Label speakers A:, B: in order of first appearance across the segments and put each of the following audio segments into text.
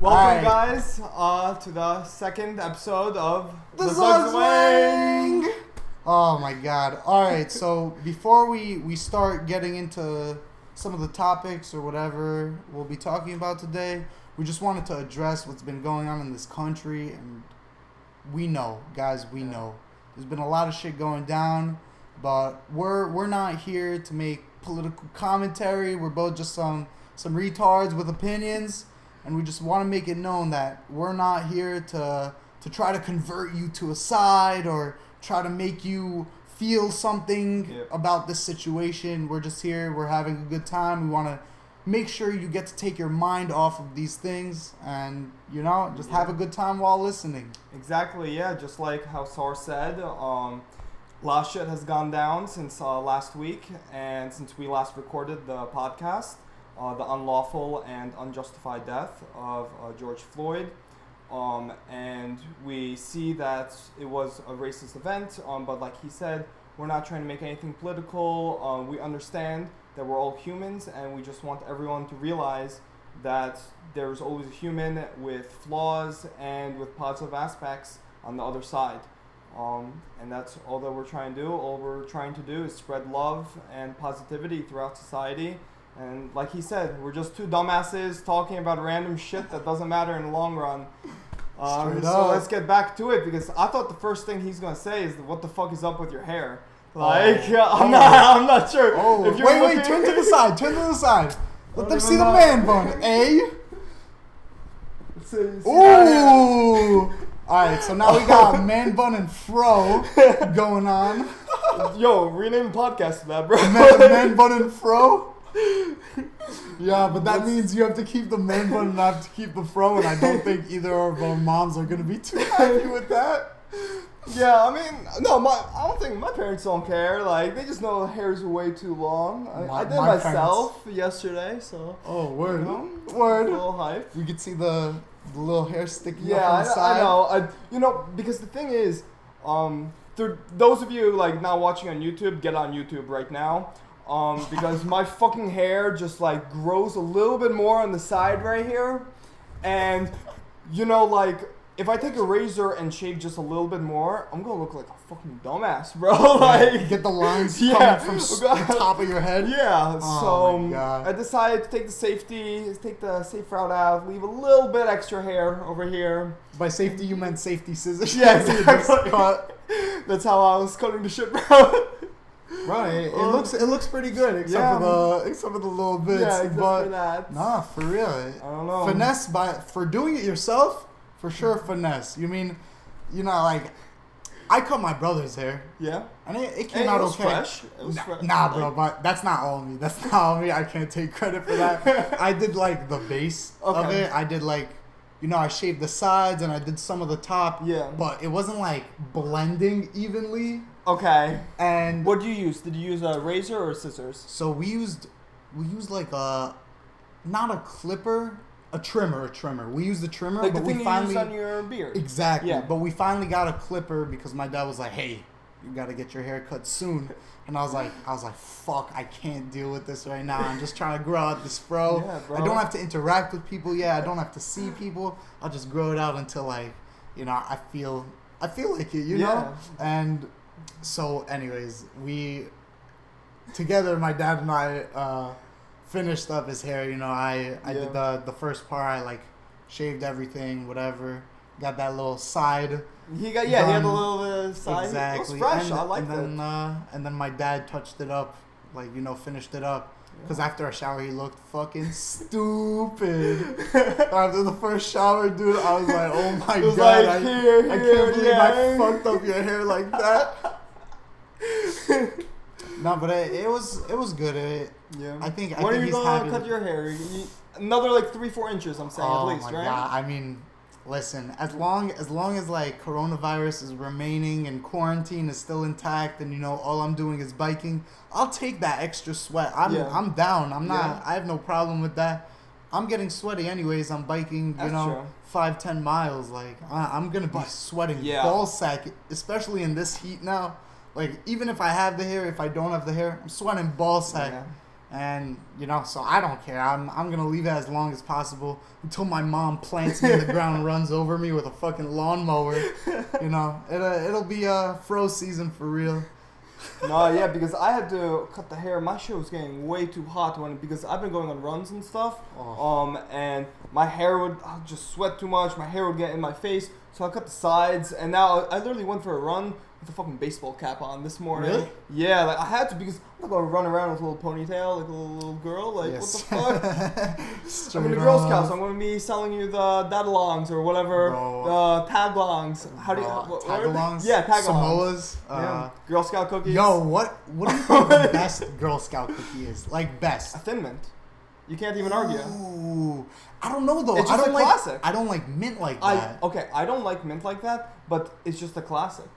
A: Welcome, guys, to the second episode of
B: the Zugzwang. Oh my God! All right, so before we start getting into some of the topics or whatever we'll be talking about today, we just wanted to address what's been going on in this country, and we know, guys, we know there's been a lot of shit going down, but we're not here to make political commentary. We're both just some retards with opinions. And we just want to make it known that we're not here to try to convert you to a side or try to make you feel something about this situation. We're just here. We're having a good time. We want to make sure you get to take your mind off of these things and, just have a good time while listening.
A: Exactly, yeah. Just like how Saar said, a lot of shit has gone down since last week and since we last recorded the podcast. The unlawful and unjustified death of George Floyd. And we see that it was a racist event, but like he said, we're not trying to make anything political. We understand that we're all humans, and we just want everyone to realize that there's always a human with flaws and with positive aspects on the other side. And that's all that we're trying to do. All we're trying to do is spread love and positivity throughout society. And like he said, we're just two dumbasses talking about random shit that doesn't matter in the long run. So let's get back to it, because I thought the first thing he's gonna say is, "What the fuck is up with your hair?" I'm not sure.
B: Oh, if you're wait, turn to the side. Turn to the side. Let them see the man bun, eh? Ooh. All right, so now we got man bun and fro going on.
A: Yo, rename the podcast to that, bro.
B: Man bun and fro. Yeah, but that means you have to keep the man bun and I have to keep the fro, and I don't think either of our moms are gonna be too happy with that.
A: Yeah, I mean, no, I don't think my parents don't care. Like, they just know hair's way too long. I did myself yesterday, so.
B: Oh, word,
A: word. A little hype.
B: You could see the little hair sticking up on the side.
A: I know. Because the thing is, those of you like not watching on YouTube, get on YouTube right now. Because my fucking hair just like grows a little bit more on the side right here, and if I take a razor and shave just a little bit more, I'm gonna look like a fucking dumbass, bro. Like,
B: get the lines coming from the top of your head.
A: Yeah. So I decided to take the safe route out, leave a little bit extra hair over here.
B: By safety, you meant safety scissors.
A: Yeah, exactly. That's how I was cutting the shit, bro.
B: Right, it looks pretty good except for the little bits.
A: Yeah, except for that.
B: Nah, for real.
A: I don't know.
B: Finesse for doing it yourself, for sure. Finesse. You mean, like, I cut my brother's hair.
A: Yeah.
B: And it came out okay.
A: Fresh. It was fresh.
B: Nah, bro, but that's not all me. That's not all me. I can't take credit for that. I did like the base of it. I did like, I shaved the sides and I did some of the top.
A: Yeah.
B: But it wasn't like blending evenly.
A: Okay.
B: And
A: what did you use? Did you use a razor or scissors?
B: So we used like not a clipper, a trimmer. We used a trimmer,
A: like
B: but
A: the
B: we finally
A: you use on your beard.
B: Exactly.
A: Yeah.
B: But we finally got a clipper because my dad was like, "Hey, you got to get your hair cut soon." And I was like, "Fuck, I can't deal with this right now. I'm just trying to grow out this fro.
A: Yeah, bro.
B: I don't have to interact with people. Yeah, I don't have to see people. I'll just grow it out until I feel like it, you know?" And so, anyways, we together, my dad and I finished up his hair. I did the first part. I like shaved everything, whatever. Got that little side.
A: He had a little side.
B: Exactly.
A: It was fresh. I liked it.
B: And then my dad touched it up, like finished it up. Because after a shower, he looked fucking stupid. After the first shower, dude, I was like, "Oh my God,
A: like,
B: I can't believe I fucked up your hair like that." No, but it was good. I think
A: when are you
B: he's
A: gonna
B: happy
A: cut your hair? Another like 3-4 inches. I'm saying at least,
B: right?
A: Oh my
B: God. I mean, listen, as long as like coronavirus is remaining and quarantine is still intact, and all I'm doing is biking, I'll take that extra sweat. I'm down. I'm not. I have no problem with that. I'm getting sweaty anyways. I'm biking, 5-10 miles. Like I'm gonna be sweating ball sack, especially in this heat now. Like even if I have the hair, if I don't have the hair, I'm sweating ball sack. And, so I don't care. I'm going to leave it as long as possible until my mom plants me in the ground and runs over me with a fucking lawnmower. It'll be froze season for real.
A: No, yeah, because I had to cut the hair. My shit was getting way too hot because I've been going on runs and stuff. And my hair would just sweat too much. My hair would get in my face. So I cut the sides. And now I literally went for a run with a fucking baseball cap on this morning.
B: Really?
A: Yeah, like I had to because I'm not going to run around with a little ponytail like a little girl. Like, yes. What the fuck? I'm in the Girl Scouts. So I'm going to be selling you the dadalongs or whatever. Tagalongs. How do you...
B: Tagalongs?
A: Yeah, tagalongs.
B: Samoas.
A: Yeah. Girl Scout cookies.
B: Yo, what do you think the best Girl Scout cookie is? Like, best?
A: A Thin Mint. You can't even argue.
B: Ooh. I don't know, though.
A: It's just a classic.
B: I don't like mint like that.
A: I don't like mint like that, but it's just a classic.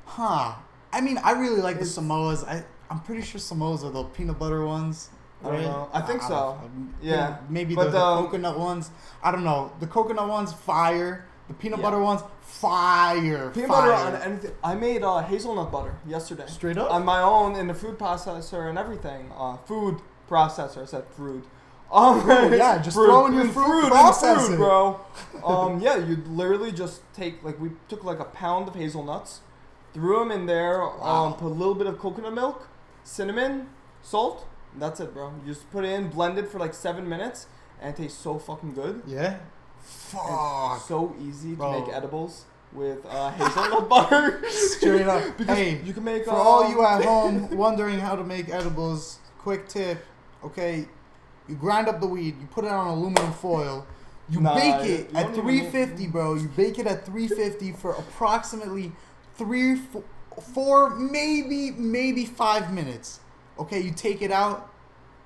B: Huh. I mean, I really like the Samoas. I'm pretty sure Samoas are the peanut butter ones. Right?
A: I don't know. I think so. Yeah.
B: Maybe the coconut ones. I don't know. The coconut ones, fire. The peanut butter ones, fire.
A: Peanut butter on anything. I made hazelnut butter yesterday.
B: Straight up?
A: On my own in the food processor and everything. Food processor. I said fruit.
B: Yeah, just throw in your fruit processor.
A: Bro. Yeah, you literally just we took like a pound of hazelnuts. Threw them in there, put a little bit of coconut milk, cinnamon, salt. That's it, bro. You just put it in, blend it for like 7 minutes, and it tastes so fucking good.
B: Yeah? Fuck.
A: It's so easy to make edibles with hazelnut butter.
B: Straight up.
A: Because
B: hey,
A: you can make...
B: for all you at home wondering how to make edibles, quick tip, okay? You grind up the weed, you put it on aluminum foil, you bake it at 350, bro. You bake it at 350 for approximately 3, 4, maybe 5 minutes. Okay, you take it out,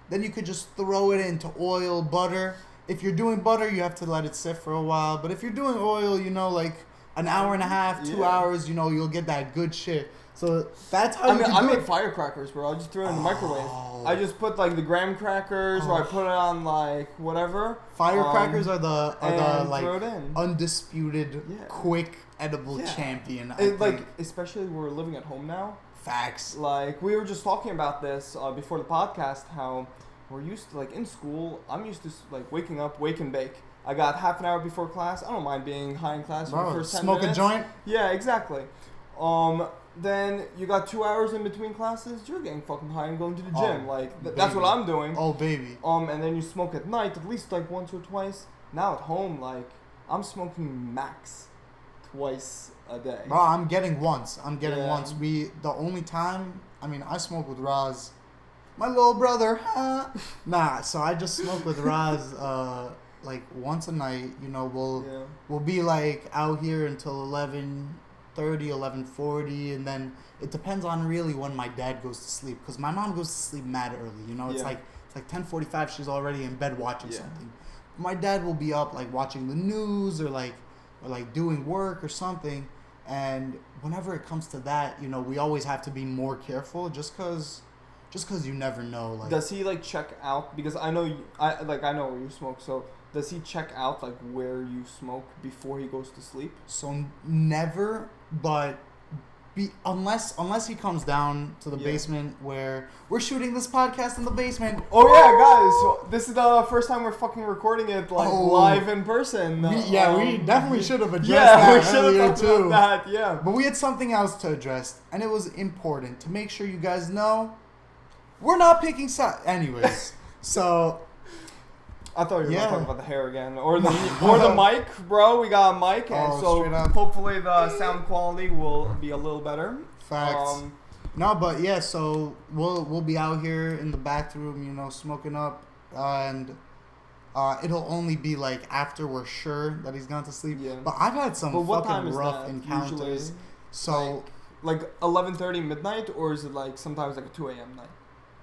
B: then you could just throw it into oil, butter. If you're doing butter, you have to let it sit for a while. But if you're doing oil, like an hour and a half, 2 hours, you'll get that good shit. So that's how I
A: made firecrackers, bro. I just threw it in the microwave. I just put like the graham crackers, or I put it on like whatever.
B: Firecrackers are the like
A: throw it in.
B: Undisputed quick edible champion.
A: Especially we're living at home now.
B: Facts.
A: Like we were just talking about this before the podcast. How we're used to in school. I'm used to waking up, wake and bake. I got half an hour before class. I don't mind being high in class for the first 10 minutes.
B: Smoke a joint.
A: Yeah, exactly. Then you got 2 hours in between classes. You're getting fucking high and going to the gym. That's what I'm doing.
B: Oh, baby.
A: And then you smoke at night, at least once or twice. Now at home, I'm smoking max twice a day.
B: Bro, I'm getting once. The only time, I smoke with Roz, my little brother. Nah, so I just smoke with Roz once a night. We'll be out here until 11:30, 11:40, and then it depends on really when my dad goes to sleep, because my mom goes to sleep mad early. It's like 10:45, she's already in bed watching something. My dad will be up watching the news or doing work or something, and whenever it comes to that, we always have to be more careful just because you never know.
A: Does he check out? Because I know I know where you smoke, so does he check out where you smoke before he goes to sleep?
B: So never, but unless he comes down to the basement where we're shooting this podcast in the basement.
A: Oh yeah, guys! So this is the first time we're fucking recording it live in person.
B: We definitely should have addressed that earlier too. But we had something else to address, and it was important to make sure you guys know we're not picking sides. Anyways, so.
A: I thought you were going to talk about the hair again. Or the mic, bro. We got a mic. And so hopefully the sound quality will be a little better.
B: Facts. No, but yeah, so we'll be out here in the bathroom, smoking up. And it'll only be after we're sure that he's gone to sleep. Yeah. But I've had some fucking rough encounters. Usually,
A: so 11:30 midnight, or is it sometimes a 2 a.m. night?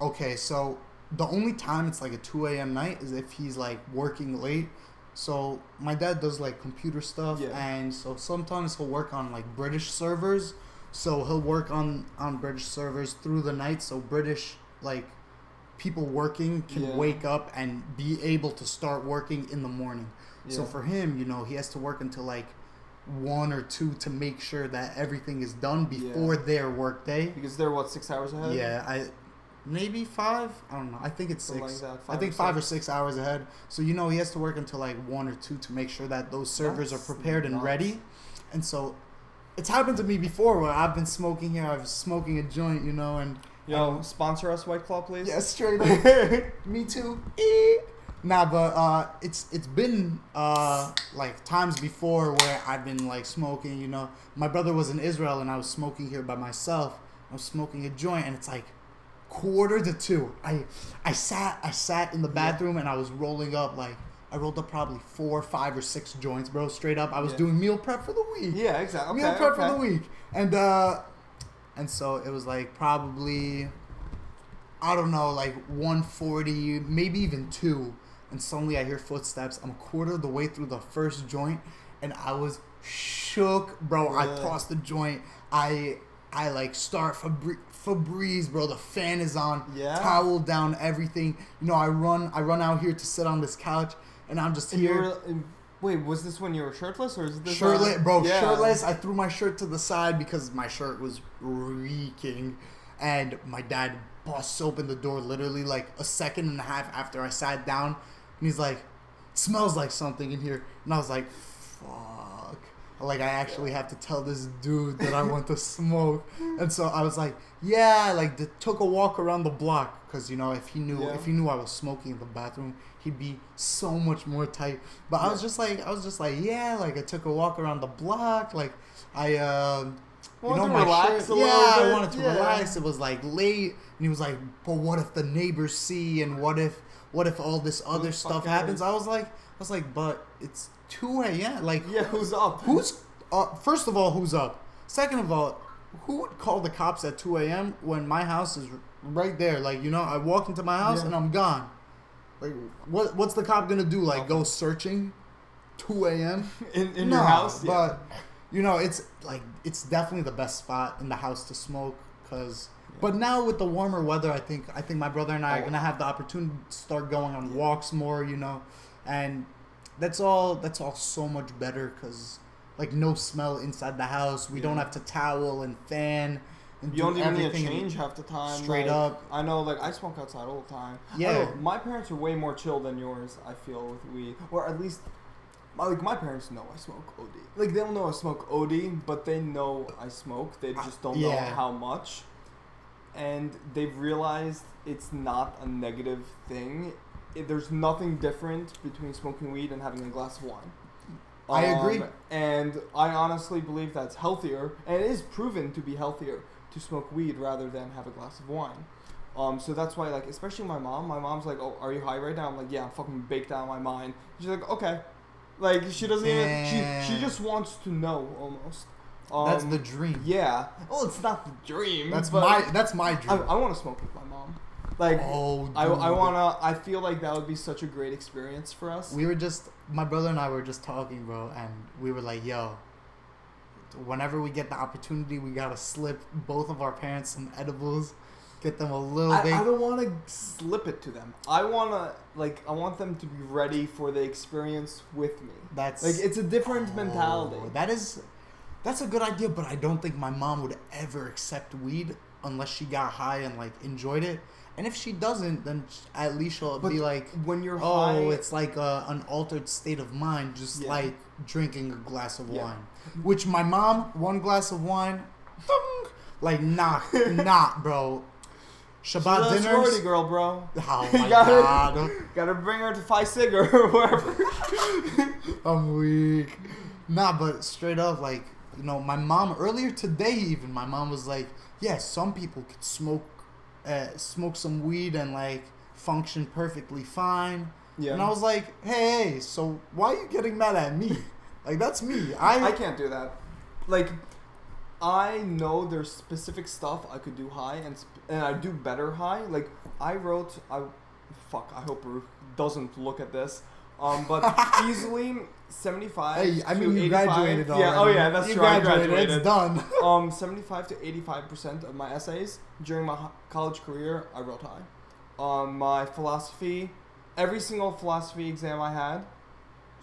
B: Okay, so the only time it's a 2 a.m. night is if he's working late. So my dad does computer stuff, and so sometimes he'll work on British servers. So he'll work on British servers through the night, so British people working can wake up and be able to start working in the morning. So for him, he has to work until 1 or 2 to make sure that everything is done before their work day.
A: Because they're 6 hours ahead?
B: Yeah, maybe 5. I don't know. I think it's 6.
A: Something like that,
B: I think 5 or 6 hours ahead. So he has to work until like 1 or 2 to make sure that those servers are prepared and ready. And so it's happened to me before where I've been smoking here. I was smoking a joint, and
A: sponsor us, White Claw, please.
B: Yeah, straight up. Me too. Nah, but it's been like times before where I've been like smoking. My brother was in Israel and I was smoking here by myself. I was smoking a joint and it's like 1:45. I sat in the bathroom and I was rolling up like. I rolled up probably 4, 5, or 6 joints, bro. Straight up, I was doing meal prep for the week.
A: Yeah, exactly. Okay,
B: meal prep for the week, and so it was like probably, I don't know, like 1:40, maybe even 2, and suddenly I hear footsteps. I'm a quarter of the way through the first joint, and I was shook, bro. Yeah. I tossed the joint. I like start Febreze, bro. The fan is on. Yeah. Towel down, everything. I run out here to sit on this couch. And I'm just here.
A: Wait, was this when you were shirtless or is this
B: shirtless, bro? Yeah. Shirtless. I threw my shirt to the side because my shirt was reeking, and my dad busts open the door literally like a second and a half after I sat down, and he's like, "Smells like something in here," and I was like, "Fuck!" Like I actually have to tell this dude that I want to smoke, and so I was like, "Yeah," like took a walk around the block because if he knew I was smoking in the bathroom. He'd be so much more tight. But I was just like, yeah, like I took a walk around the block. Like I, my shirt. I wanted to relax. It was like late. And he was like, but what if the neighbors see? And what if all this other stuff happens? I was like, but it's 2 a.m. Like,
A: who's up?
B: First of all, who's up? Second of all, who would call the cops at 2 a.m. when my house is right there? Like, I walk into my house and I'm gone. Like, what's the cop gonna do? Like, go searching 2 a.m.
A: in your house?
B: Yeah. But it's definitely the best spot in the house to smoke. But now with the warmer weather, I think my brother and I are gonna have the opportunity to start going on walks more. And that's all so much better because like no smell inside the house. We don't have to towel and fan.
A: You don't even need to change half the time.
B: Straight up.
A: I know, I smoke outside all the time.
B: Yeah.
A: My parents are way more chill than yours, I feel, with weed. Or at least, my parents know I smoke OD. Like, they don't know I smoke OD, but they know I smoke. They just don't know how much. And they've realized it's not a negative thing. There's nothing different between smoking weed and having a glass of wine.
B: I agree.
A: And I honestly believe that's healthier, and it is proven to be healthier to smoke weed rather than have a glass of wine. So that's why, especially my mom's like, oh, are you high right now? I'm like, yeah, I'm fucking baked out of my mind. She's like, okay. Like, she doesn't even, she just wants to know, almost.
B: That's the dream.
A: Yeah. Well, it's not the dream.
B: That's my dream.
A: I want to smoke with my mom. Like, I feel like that would be such a great experience for us.
B: My brother and I were just talking, bro, and we were like, yo, whenever we get the opportunity, we gotta slip both of our parents some edibles, get them a little bit.
A: I don't want to slip it to them. I want them to be ready for the experience with me. It's a different mentality.
B: That's a good idea, but I don't think my mom would ever accept weed unless she got high and enjoyed it. And if she doesn't, then at least she'll be like,
A: when you're high,
B: it's like an altered state of mind, just like drinking a glass of wine. Which my mom, 1 glass of wine, not, bro. Shabbat dinners.
A: Sorority girl, bro.
B: Oh my god.
A: Gotta bring her to Phi Sigma or wherever.
B: I'm weak. Nah, but straight up, my mom, earlier today even, my mom was like, yeah, some people could smoke some weed and function perfectly fine. Yeah. And I was like, hey, so why are you getting mad at me? That's me.
A: I can't do that. I know there's specific stuff I could do high and I do better high. I hope Baruch doesn't look at this. But easily 75
B: Hey, I mean, you
A: 85.
B: graduated already.
A: Yeah, oh yeah, that's true. I graduated.
B: It's done.
A: 75 to 85% of my essays during my college career, I wrote high. My philosophy, every single philosophy exam I had,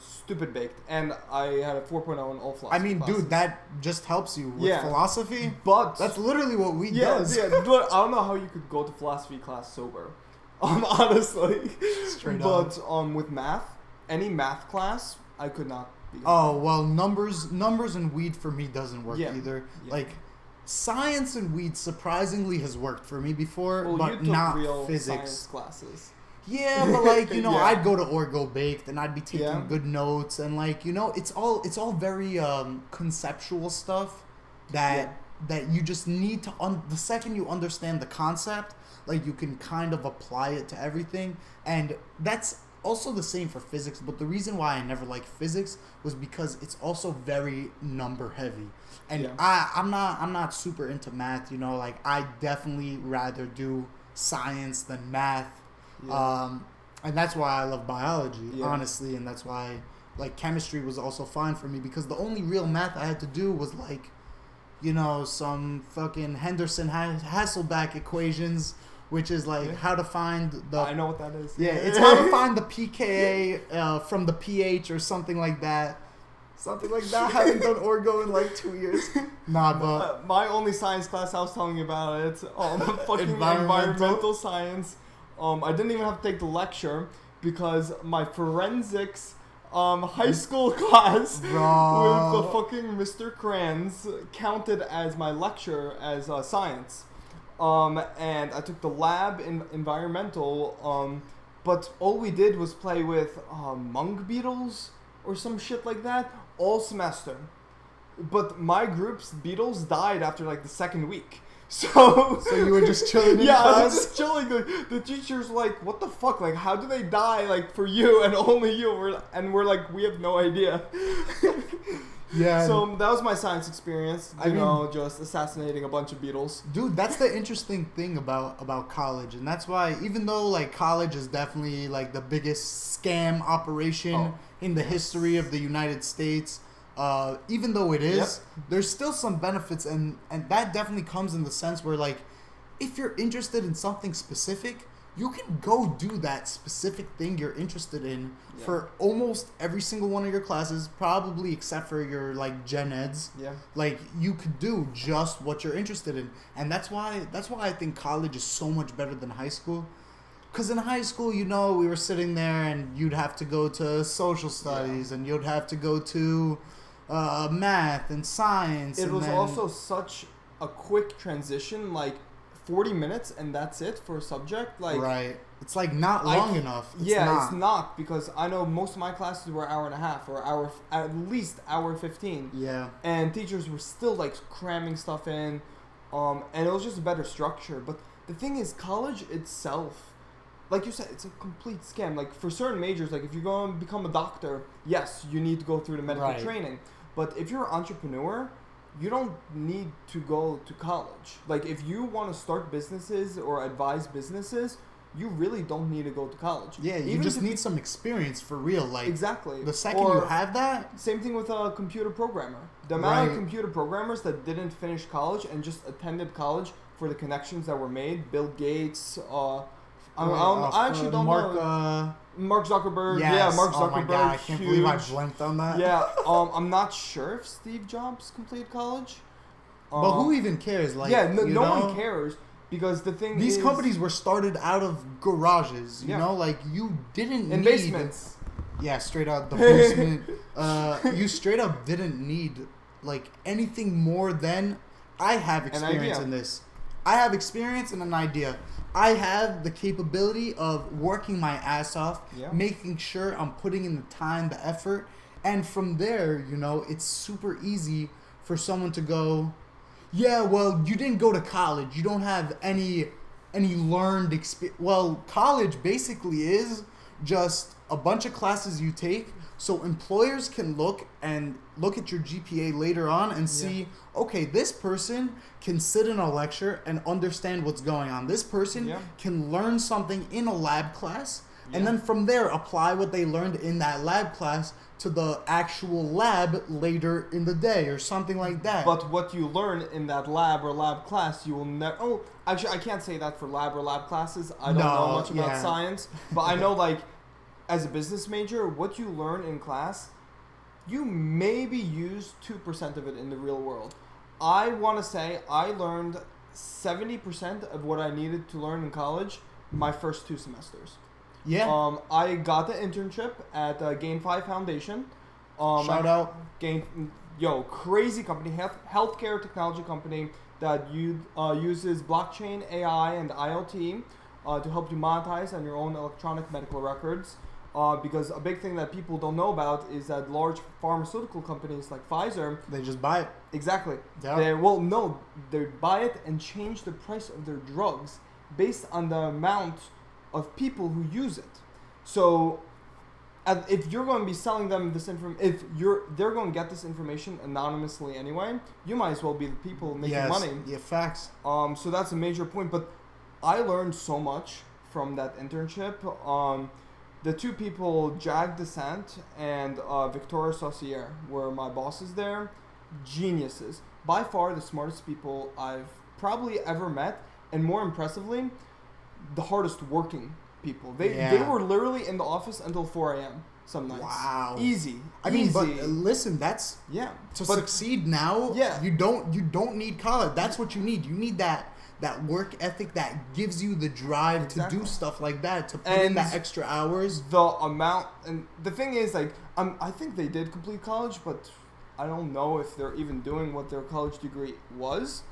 A: stupid baked, and I had a 4.0 in all philosophy
B: I mean,
A: classes.
B: dude, that just helps you with
A: Yeah.
B: philosophy.
A: But
B: That's literally what we
A: yeah,
B: does.
A: yeah. But I don't know how you could go to philosophy class sober. Honestly.
B: Straight
A: but
B: up.
A: with math, any math class, I could not be.
B: Oh well, numbers and weed for me doesn't work
A: Yeah.
B: either.
A: Yeah.
B: Like science and weed surprisingly has worked for me before,
A: Well, you
B: but
A: took
B: not
A: real
B: physics.
A: science classes.
B: Yeah, but like you know,
A: Yeah.
B: I'd go to Orgo Baked and I'd be taking
A: Yeah.
B: good notes and like you know, it's all very conceptual stuff that you just need to the second you understand the concept, like you can kind of apply it to everything, and that's also the same for physics. But the reason why I never liked physics was because it's also very number heavy, and
A: Yeah.
B: I'm not super into math. You know, like I definitely rather do science than math.
A: Yeah.
B: And that's why I love biology,
A: Yeah.
B: honestly, and that's why like chemistry was also fine for me because the only real math I had to do was like, you know, some fucking Henderson Hasselbalch equations, which is like
A: Yeah.
B: how to find the
A: I know what that is.
B: yeah, it's how to find the pKa from the pH or something like that. Something like that. I haven't done Orgo in like 2 years. Nah, but
A: My only science class I was telling you about it, fucking
B: Environmental.
A: environmental science. I didn't even have to take the lecture because my forensics high school class
B: Bro.
A: with the fucking Mr. Kranz counted as my lecture as science. And I took the lab in environmental, but all we did was play with mung beetles or some shit like that all semester. But my group's beetles died after like the second week. So
B: you were just chilling in
A: yeah, I
B: class?
A: was just chilling. Like, the teacher's like, "What the fuck? Like, how do they die? Like for you and only you?" We're like, "We have no idea."
B: Yeah.
A: So that was my science experience.
B: I mean-
A: Just assassinating a bunch of beetles.
B: Dude, that's the interesting thing about college, and that's why even though like college is definitely like the biggest scam operation in the history of the United States, even though it is, there's still some benefits, and that definitely comes in the sense where like if you're interested in something specific, you can go do that specific thing you're interested in for almost every single one of your classes, probably except for your like gen eds.
A: Yeah.
B: Like you could do just what you're interested in, and that's why I think college is so much better than high school. Because in high school, you know, we were sitting there and you'd have to go to social studies and you'd have to go to math and science.
A: It
B: and
A: was
B: then,
A: also such a quick transition, like 40 minutes, and that's it for a subject. Like
B: right. It's like not long enough.
A: It's not, because I know most of my classes were hour and a half or at least hour 15.
B: Yeah.
A: And teachers were still like cramming stuff in, and it was just a better structure. But the thing is, college itself, like you said, it's a complete scam. Like for certain majors, like if you're going to become a doctor, yes, you need to go through the medical training. But if you're an entrepreneur, you don't need to go to college. Like if you want to start businesses or advise businesses, you really don't need to go to college.
B: Yeah, you
A: Even
B: just
A: if
B: need some experience for real. Like
A: exactly.
B: the second you have that.
A: Same thing with a computer programmer. The amount of computer programmers that didn't finish college and just attended college for the connections that were made. Bill Gates. I actually don't know. Mark Zuckerberg.
B: Yes.
A: Yeah, Mark Zuckerberg.
B: Oh my God, I can't believe I blanked on that.
A: Yeah. I'm not sure if Steve Jobs completed college.
B: But who even cares? Like,
A: no one cares. Because the thing
B: these
A: is,
B: companies were started out of garages, you know? Like, you didn't
A: in
B: need...
A: basements.
B: Yeah, straight out the basement. You straight up didn't need, like, anything more than... I have experience in this. I have experience and an idea. I have the capability of working my ass off, making sure I'm putting in the time, the effort, and from there, you know, it's super easy for someone to go... Yeah, well, you didn't go to college. You don't have any learned experience. Well, college basically is just a bunch of classes you take so employers can look at your GPA later on and see, okay, this person can sit in a lecture and understand what's going on. This person can learn something in a lab class and then from there apply what they learned in that lab class to the actual lab later in the day or something like that.
A: But what you learn in that lab or lab class, you will never... Oh, actually, I can't say that for lab or lab classes. I don't know much about science. But I know, like, as a business major, what you learn in class, you maybe use 2% of it in the real world. I want to say I learned 70% of what I needed to learn in college my first 2 semesters.
B: Yeah.
A: I got the internship at Gain5 Foundation.
B: Shout out.
A: Crazy company, healthcare technology company that uses blockchain, AI, and IoT to help you monetize on your own electronic medical records. Because a big thing that people don't know about is that large pharmaceutical companies like Pfizer,
B: They just buy it.
A: exactly,
B: Yeah.
A: they buy it and change the price of their drugs based on the amount of people who use it. So if you're going to be selling them this they're going to get this information anonymously anyway, you might as well be the people making money.
B: Yeah, facts.
A: So that's a major point. But I learned so much from that internship. The 2 people, Jag Descent and Victoria Saucier, were my bosses there. Geniuses. By far the smartest people I've probably ever met. And more impressively, the hardest working people. They were literally in the office until 4 a.m. some nights.
B: Wow.
A: Easy.
B: I mean, but listen, that's to succeed now.
A: Yeah.
B: You don't need college. That's what you need. You need that work ethic that gives you the drive to do stuff like that, to put in that extra hours.
A: The amount, and the thing is, like, I think they did complete college, but I don't know if they're even doing what their college degree was.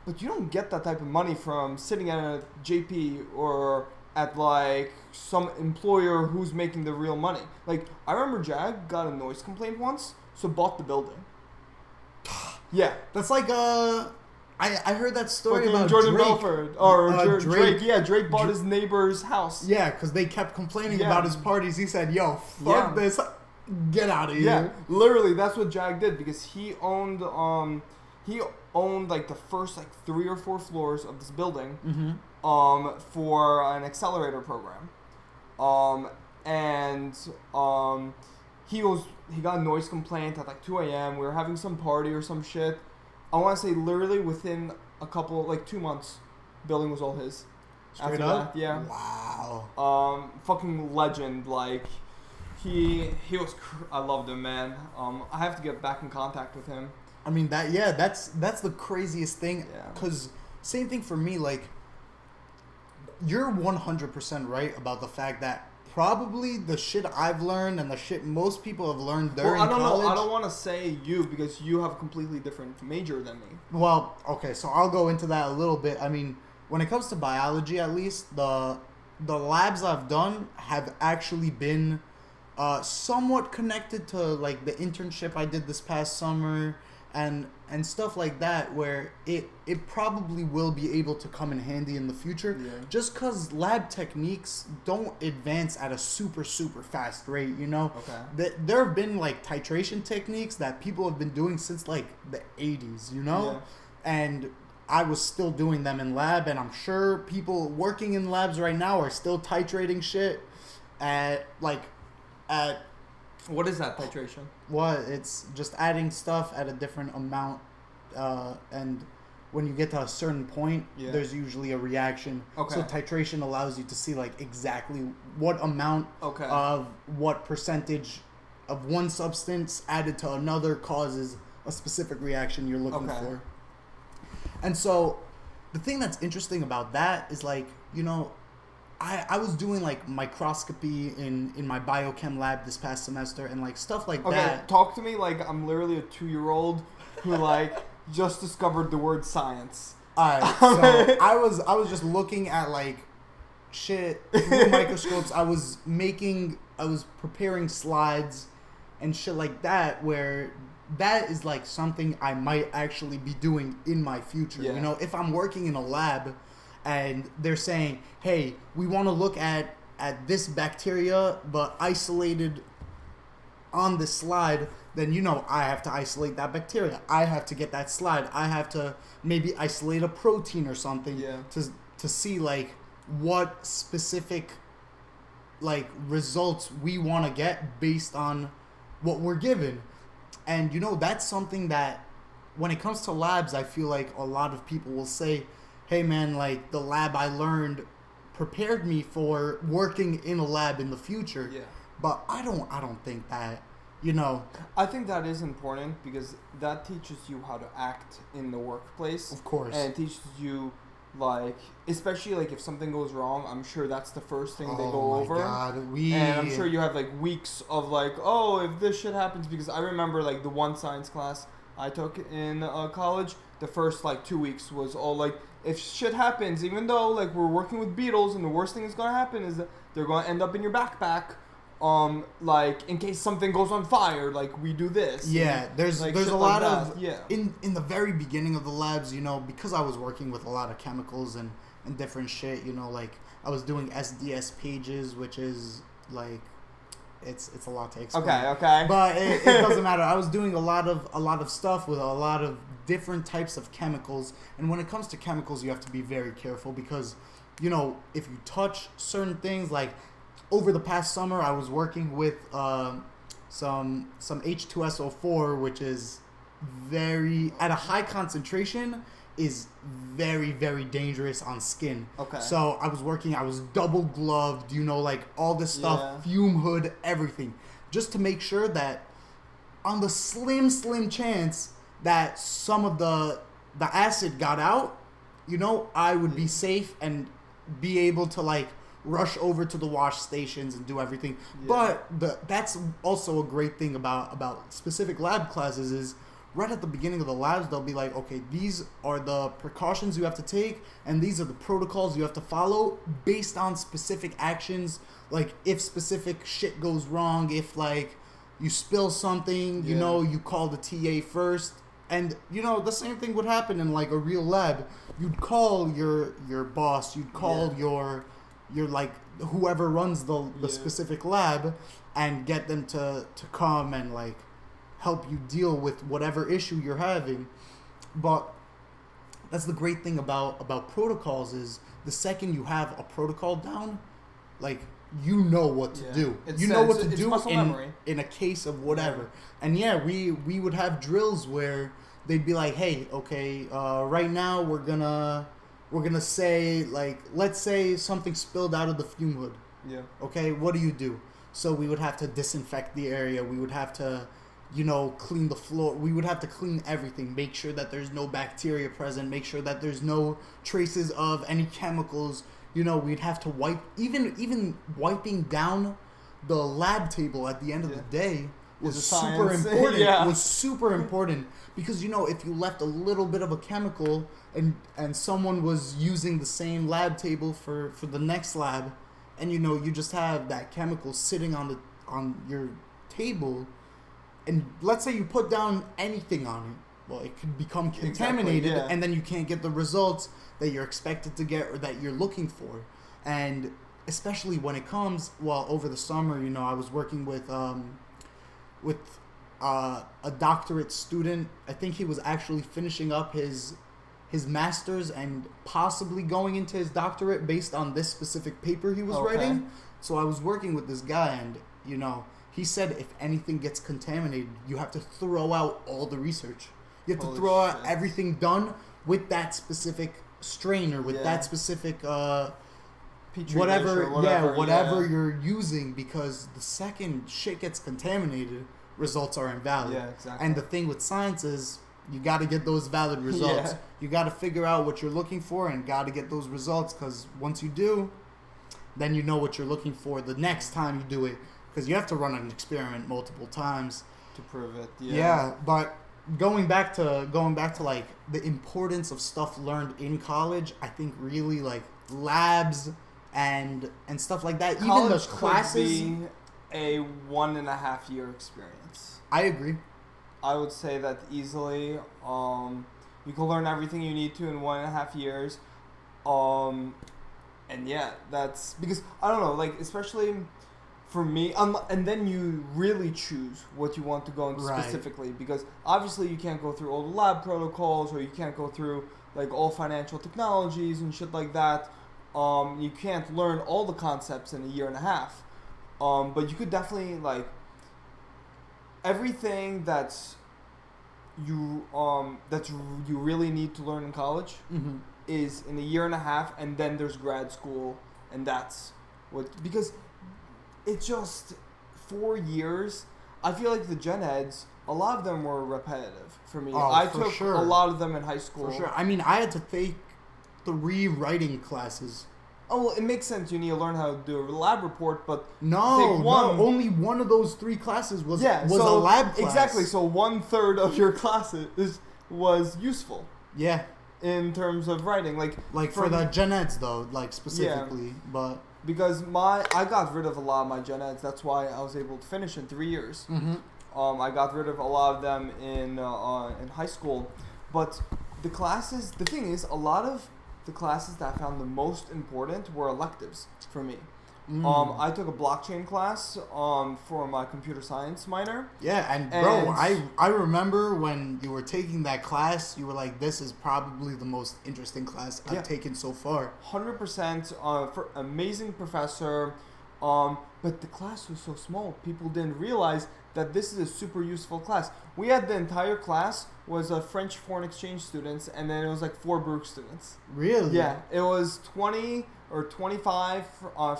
A: But you don't get that type of money from sitting at a JP or at like some employer who's making the real money. Like, I remember Jag got a noise complaint once, so bought the building. Yeah.
B: That's like I heard that story
A: Fucking
B: about
A: Jordan
B: Drake.
A: Belfort or
B: Drake.
A: Yeah, Drake bought his neighbor's house.
B: Yeah, because they kept complaining about his parties. He said, "Yo, fuck this, get out of here."
A: Yeah, literally, that's what Jag did because he owned like the first like 3 or 4 floors of this building, for an accelerator program, he got a noise complaint at like 2 a.m. We were having some party or some shit. I want to say literally within a couple, like 2 months, building was all his.
B: Straight up?
A: That, yeah.
B: Wow.
A: Fucking legend. Like, he was. I loved him, man. I have to get back in contact with him.
B: I mean that's the craziest thing.
A: Yeah.
B: Cause same thing for me. Like, you're 100% right about the fact that probably the shit I've learned and the shit most people have learned during college.
A: I don't want to say you because you have a completely different major than me.
B: Well, okay, so I'll go into that a little bit. I mean, when it comes to biology, at least the labs I've done have actually been somewhat connected to like the internship I did this past summer and stuff like that, where it probably will be able to come in handy in the future, just because lab techniques don't advance at a super fast rate, you know. There have been like titration techniques that people have been doing since like the 80s, you know, and I was still doing them in lab, and I'm sure people working in labs right now are still titrating shit at
A: what is that titration?
B: What? It's just adding stuff at a different amount, and when you get to a certain point, there's usually a reaction. So titration allows you to see like exactly what amount of what percentage of one substance added to another causes a specific reaction you're looking for. And so the thing that's interesting about that is, like, you know, I was doing like microscopy in my biochem lab this past semester and like stuff like that.
A: Okay, talk to me like I'm literally a 2-year-old who like just discovered the word science.
B: Alright, so I was just looking at like shit through microscopes. I was preparing slides and shit like that, where that is like something I might actually be doing in my future. You know, if I'm working in a lab and they're saying, hey, we want to look at this bacteria but isolated on this slide, then, you know, I have to isolate that bacteria. I have to get that slide. I have to maybe isolate a protein or something to see like what specific like results we want to get based on what we're given. And, you know, that's something that when it comes to labs, I feel like a lot of people will say, hey man, like the lab I learned prepared me for working in a lab in the future.
A: Yeah.
B: But I don't think that,
A: I think that is important because that teaches you how to act in the workplace.
B: Of course.
A: And it teaches you, like, especially, like, if something goes wrong, I'm sure that's the first thing they go over.
B: Oh, my God.
A: And I'm sure you have, like, weeks of, like, oh, if this shit happens. Because I remember, like, the one science class I took in college, the first, like, 2 weeks was all, like, if shit happens, even though, like, we're working with beetles and the worst thing that's going to happen is that they're going to end up in your backpack. Like, in case something goes on fire, like, we do this.
B: Yeah,
A: and,
B: there's
A: like,
B: a lot
A: like
B: of
A: yeah.
B: in the very beginning of the labs, because I was working with a lot of chemicals and different shit, like I was doing SDS pages, which is like it's a lot to explain.
A: Okay.
B: But it doesn't matter. I was doing a lot of stuff with a lot of different types of chemicals, and when it comes to chemicals, you have to be very careful because, if you touch certain things, like over the past summer, I was working with some H2SO4, which is very at a high concentration, is very, very dangerous on skin.
A: Okay.
B: So I was double gloved, like all this stuff,
A: Yeah.
B: fume hood, everything, just to make sure that on the slim chance that some of the acid got out, I would be safe and be able to, like, rush over to the wash stations and do everything.
A: Yeah.
B: But that's also a great thing about specific lab classes is right at the beginning of the labs, they'll be like, okay, these are the precautions you have to take and these are the protocols you have to follow based on specific actions. Like, if specific shit goes wrong, if, like, you spill something, you call the TA first. And, the same thing would happen in, like, a real lab. You'd call your boss, you'd call your like whoever runs the specific lab and get them to come and, like, help you deal with whatever issue you're having. But that's the great thing about protocols is the second you have a protocol down, like, you know what to do.
A: It's,
B: you know what to
A: it's
B: do
A: muscle memory.
B: in a case of whatever. And we would have drills where they'd be like, hey, okay, right now we're gonna say, like, let's say something spilled out of the fume hood.
A: Yeah.
B: Okay, what do? So we would have to disinfect the area. We would have to, clean the floor. We would have to clean everything. Make sure that there's no bacteria present. Make sure that there's no traces of any chemicals. We'd have to wipe. Even wiping down the lab table at the end of the day was super important. Was super important because if you left a little bit of a chemical and someone was using the same lab table for the next lab, and you just have that chemical sitting on your table, and let's say you put down anything on it, well, it could become contaminated, and then you can't get the results that you're expected to get or that you're looking for. And especially when it comes, over the summer, I was working with a doctorate student. I think he was actually finishing up his master's and possibly going into his doctorate based on this specific paper he was writing. So I was working with this guy, and he said if anything gets contaminated, you have to throw out all the research. You have to throw out everything done with that specific strain or with that specific whatever you're using, because the second shit gets contaminated, results are invalid.
A: Yeah, exactly.
B: And the thing with science is you got to get those valid results. You got to figure out what you're looking for and got to get those results, because once you do, then you know what you're looking for the next time you do it, because you have to run an experiment multiple times
A: to prove it.
B: Yeah, but going back to like the importance of stuff learned in college, I think really like labs and stuff like that.
A: College
B: even those classes
A: could be a 1.5 year experience.
B: I agree.
A: I would say that easily. You can learn everything you need to in 1.5 years. And yeah, that's because I don't know, like especially for me, and then you really choose what you want to go into specifically, because obviously you can't go through all the lab protocols, or you can't go through like all financial technologies and shit like that. You can't learn all the concepts in a 1.5 years. But you could definitely like everything that you really need to learn in college is in a 1.5 years, and then there's grad school and that's what, because it just 4 years. I feel like the gen eds, a lot of them were repetitive for me. I took a lot of them in high school.
B: For sure. I mean, I had to take 3 writing classes.
A: Oh, well, it makes sense. You need to learn how to do a lab report, but
B: no, only one of those 3 classes was a lab class.
A: Exactly. So 1/3 of your classes was useful.
B: Yeah.
A: In terms of writing, like
B: for the gen eds though, like specifically, but
A: because I got rid of a lot of my gen eds. That's why I was able to finish in 3 years.
B: Mm-hmm.
A: I got rid of a lot of them in high school, but the classes. The thing is, a lot of the classes that I found the most important were electives for me. I took a blockchain class for my computer science minor.
B: Yeah, and bro, I remember when you were taking that class, you were like, "This is probably the most interesting class I've taken so far."
A: 100%, for amazing professor, but the class was so small. People didn't realize that this is a super useful class. We had the entire class was French foreign exchange students, and then it was like 4 Baruch students.
B: Really?
A: Yeah, it was 20 or 25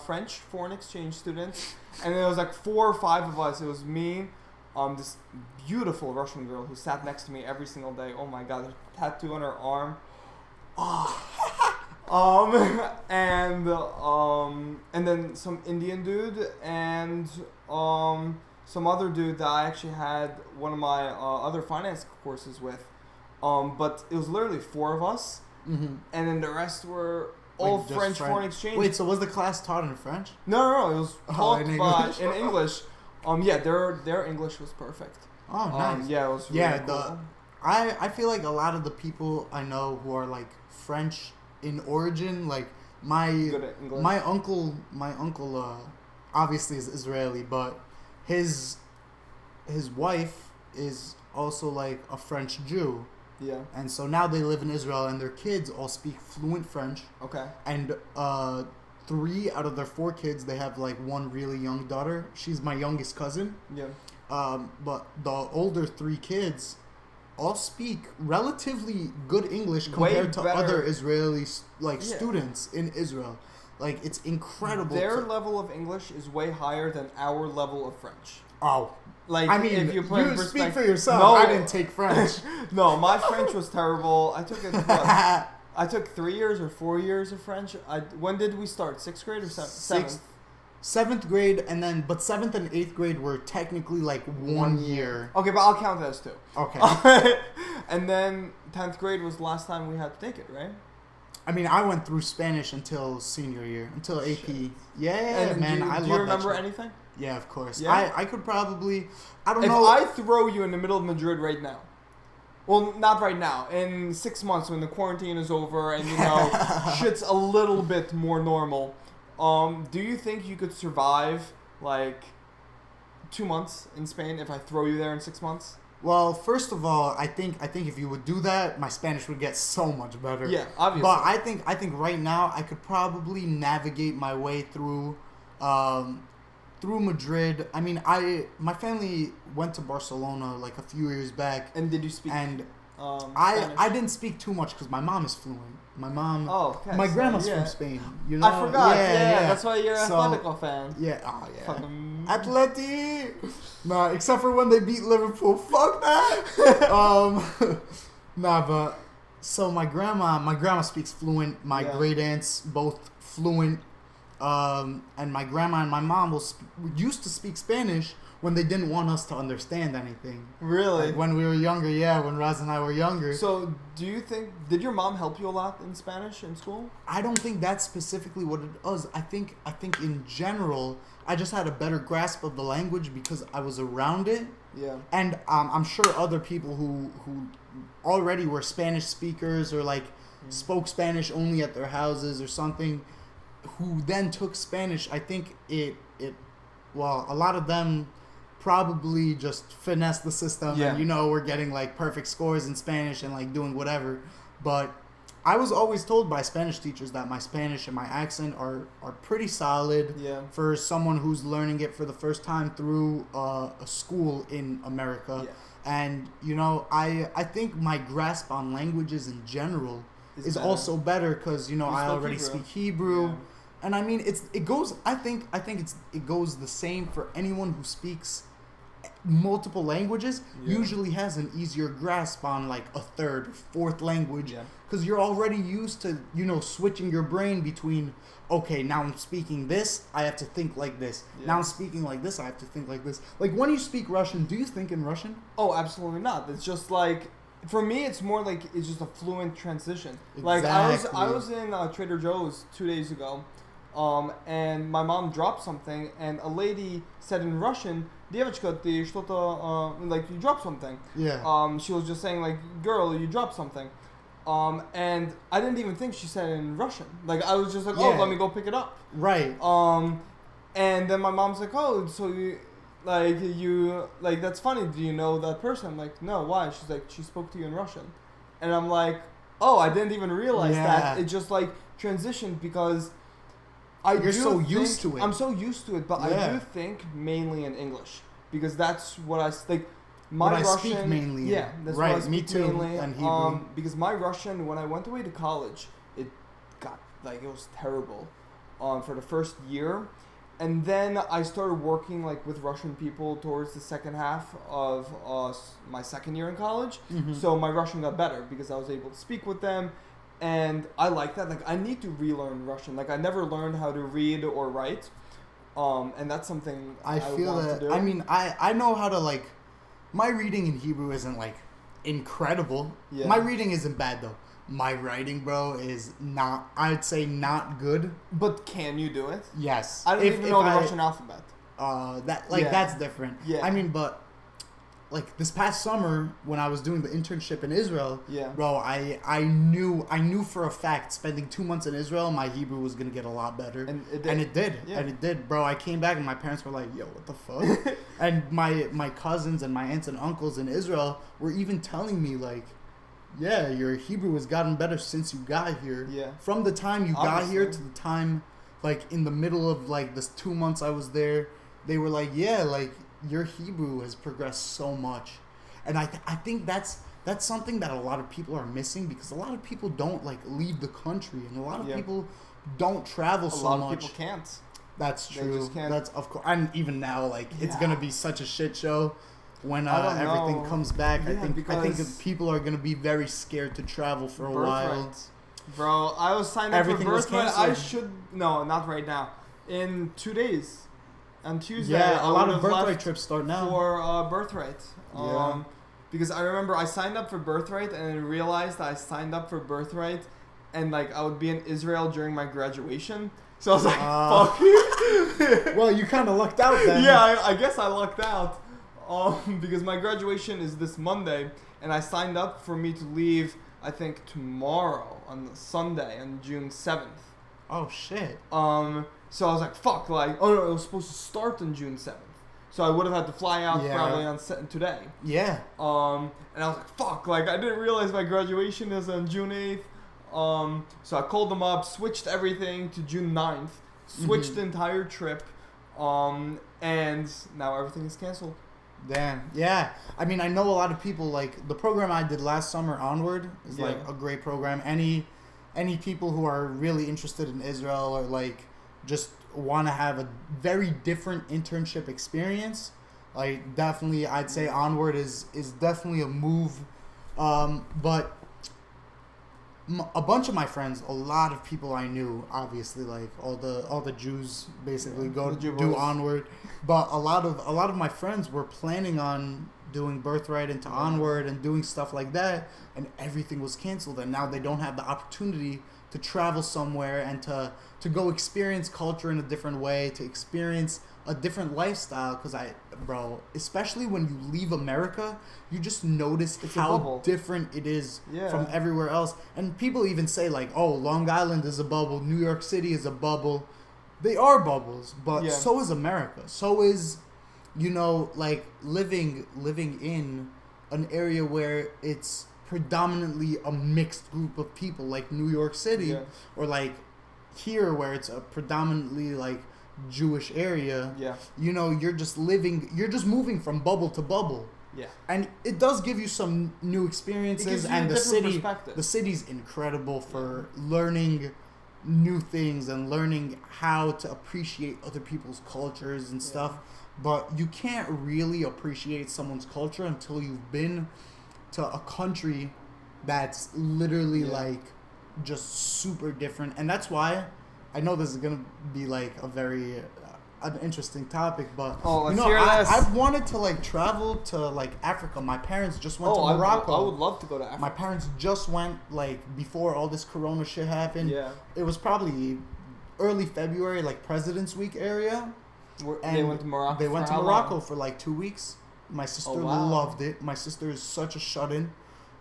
A: French foreign exchange students, and then it was like 4 or 5 of us. It was me, this beautiful Russian girl who sat next to me every single day. Oh my god, a tattoo on her arm. And then some Indian dude and some other dude that I actually had one of my other finance courses with. But it was literally 4 of us, and then the rest were all French foreign exchange.
B: Wait, so was the class taught in French?
A: No, it was taught in English. Yeah, their English was perfect.
B: Oh, nice.
A: Yeah, it was really cool.
B: I feel like a lot of the people I know who are like French in origin, like my uncle obviously is Israeli, but his wife is also like a French Jew.
A: Yeah.
B: And so now they live in Israel, and their kids all speak fluent French.
A: Okay.
B: And 3 out of their 4 kids, they have like one really young daughter. She's my youngest cousin.
A: Yeah.
B: But the older 3 kids all speak relatively good English compared to other Israeli students in Israel. Like, it's incredible.
A: Their level of English is way higher than our level of French.
B: Oh.
A: Like,
B: I mean,
A: if you
B: speak for yourself. No, I didn't take French.
A: No, my French was terrible. I took it. I took 3 years or 4 years of French. When did we start? 6th grade or 7th?
B: 7th grade, and then 7th and 8th grade were technically like 1 year.
A: Okay, but I'll count that as 2.
B: Okay.
A: And then 10th grade was the last time we had to take it, right?
B: I mean, I went through Spanish until senior year, until AP. Shit. Yeah, and
A: man, I love that. Do you remember
B: shit.
A: Anything?
B: Yeah, of course.
A: Yeah?
B: I could probably... I don't
A: know.
B: know...
A: If I throw you in the middle of Madrid right now, well, not right now, in 6 months when the quarantine is over and, shit's a little bit more normal, do you think you could survive, like, 2 months in Spain if I throw you there in 6 months?
B: Well, first of all, I think if you would do that, my Spanish would get so much better.
A: Yeah, obviously.
B: But I think right now I could probably navigate my way through Madrid. I mean, my family went to Barcelona like a few years back.
A: And did you speak?
B: And
A: Spanish?
B: I didn't speak too much because my mom is fluent. My mom.
A: Oh, okay.
B: My grandma's from Spain.
A: I forgot. Yeah. That's why you're an Atletico fan.
B: Yeah. Oh yeah. Fucking Atleti. Nah, except for when they beat Liverpool. Fuck that. But so my grandma speaks fluent. My great aunts both fluent. And my grandma and my mom used to speak Spanish when they didn't want us to understand anything.
A: Really?
B: Like when we were younger, when Raz and I were younger.
A: So, did your mom help you a lot in Spanish in school?
B: I don't think that's specifically what it was. I think in general, I just had a better grasp of the language because I was around it.
A: Yeah.
B: And I'm sure other people who already were Spanish speakers or like spoke Spanish only at their houses or something, who then took Spanish, I think a lot of them probably just finessed the system and, we're getting like perfect scores in Spanish and like doing whatever. But I was always told by Spanish teachers that my Spanish and my accent are pretty solid for someone who's learning it for the first time through a school in America. Yeah. And, I think my grasp on languages in general is also better because, I already speak Hebrew. And I mean, it goes. I think it goes the same for anyone who speaks multiple languages. Usually has an easier grasp on like a third, fourth language, because you're already used to switching your brain between. Okay, now I'm speaking this, I have to think like this. Now I'm speaking like this, I have to think like this. Like when you speak Russian, do you think in Russian?
A: Oh, absolutely not. It's just like, for me, it's more like it's just a fluent transition.
B: Exactly.
A: Like I was in Trader Joe's 2 days ago, and my mom dropped something, and a lady said in Russian, "Девочка, ты что-то like you dropped something."
B: Yeah.
A: She was just saying like, "Girl, you dropped something." And I didn't even think she said it in Russian. Like I was just like, "Oh, let me go pick it up."
B: Right.
A: And then my mom's like, "Oh, so you that's funny. Do you know that person?" I'm like, "No, why?" She's like, "She spoke to you in Russian," and I'm like, "Oh, I didn't even realize that." It just like transitioned because
B: you're so used to it.
A: I'm so used to it, but I do think mainly in English because that's what I like. My
B: what
A: Russian,
B: I speak mainly.
A: Yeah, that's
B: right.
A: what I speak
B: Me too.
A: mainly.
B: And Hebrew.
A: Because my Russian, when I went away to college, it got like it was terrible, for the first year, and then I started working like with Russian people towards the second half of my second year in college.
B: Mm-hmm.
A: So my Russian got better because I was able to speak with them, and I like that. Like I need to relearn Russian. Like I never learned how to read or write, and that's something I
B: feel
A: want
B: that.
A: to do.
B: I mean, I know how to like. My reading in Hebrew isn't like incredible.
A: Yeah.
B: My reading isn't bad though. My writing, bro, is not. I'd say not good.
A: But can you do it?
B: Yes.
A: I don't even know the Russian alphabet.
B: That's different.
A: Yeah.
B: I mean, but like this past summer when I was doing the internship in Israel, bro, I knew for a fact spending 2 months in Israel, my Hebrew was gonna get a lot better.
A: And it did.
B: And it did, bro. I came back and my parents were like, "Yo, what the fuck?" And my cousins and my aunts and uncles in Israel were even telling me like, "Yeah, your Hebrew has gotten better since you got here."
A: Yeah.
B: From the time you got here to the time, like in the middle of like this 2 months I was there, they were like, "Yeah, like." Your Hebrew has progressed so much, and I think that's something that a lot of people are missing because a lot of people don't like leave the country, and a lot of people don't travel so much.
A: A lot of people can't.
B: That's true.
A: They just can't.
B: That's of course, and even now, like it's gonna be such a shit show when everything comes back. I think people are gonna be very scared to travel for a while.
A: Bro, I was signed up
B: Everything
A: for Birthright.
B: was
A: Not right now. In 2 days. On Tuesday,
B: a lot of Birthright trips start now.
A: For Birthright. Because I remember I signed up for Birthright and I realized I signed up for Birthright and like I would be in Israel during my graduation. So I was like, fuck you.
B: Well, you kind of lucked out then.
A: Yeah, I guess I lucked out. Because my graduation is this Monday and I signed up for me to leave, I think, tomorrow on Sunday on June 7th.
B: Oh, shit.
A: So I was like, fuck, like, oh no, it was supposed to start on June 7th. So I would have had to fly out probably on today.
B: Yeah.
A: And I was like, fuck, like, I didn't realize my graduation is on June 8th. So I called them up, switched everything to June 9th, switched the entire trip, and now everything is canceled.
B: Damn. Yeah. I mean, I know a lot of people, like, the program I did last summer, Onward, is, like, a great program. Any people who are really interested in Israel or, like, just want to have a very different internship experience, like definitely I'd say Onward is definitely a move. But a bunch of my friends, a lot of people I knew, obviously like all the Jews basically go to do Onward, but a lot of my friends were planning on doing Birthright into Onward and doing stuff like that, and everything was canceled, and now they don't have the opportunity to travel somewhere and to go experience culture in a different way, to experience a different lifestyle. Because especially when you leave America, you just notice how different it is from everywhere else. And people even say like, oh, Long Island is a bubble, New York City is a bubble. They are bubbles, but so is America. So is, like living in an area where it's predominantly a mixed group of people, like New York City, or like here where it's a predominantly like Jewish area. You're just moving from bubble to bubble. And it does give you some new experiences, and the city's incredible for learning new things and learning how to appreciate other people's cultures and stuff. But you can't really appreciate someone's culture until you've been to a country that's literally like just super different. And that's why I know this is gonna be like a very an interesting topic, but I've wanted to like travel to like Africa. My parents just went to Morocco.
A: I would love to go to Africa.
B: My parents just went like before all this Corona shit happened.
A: Yeah,
B: it was probably early February, like President's Week area.
A: And they went to Morocco.
B: They went to Morocco for like 2 weeks. My sister loved it. My sister is such a shut-in,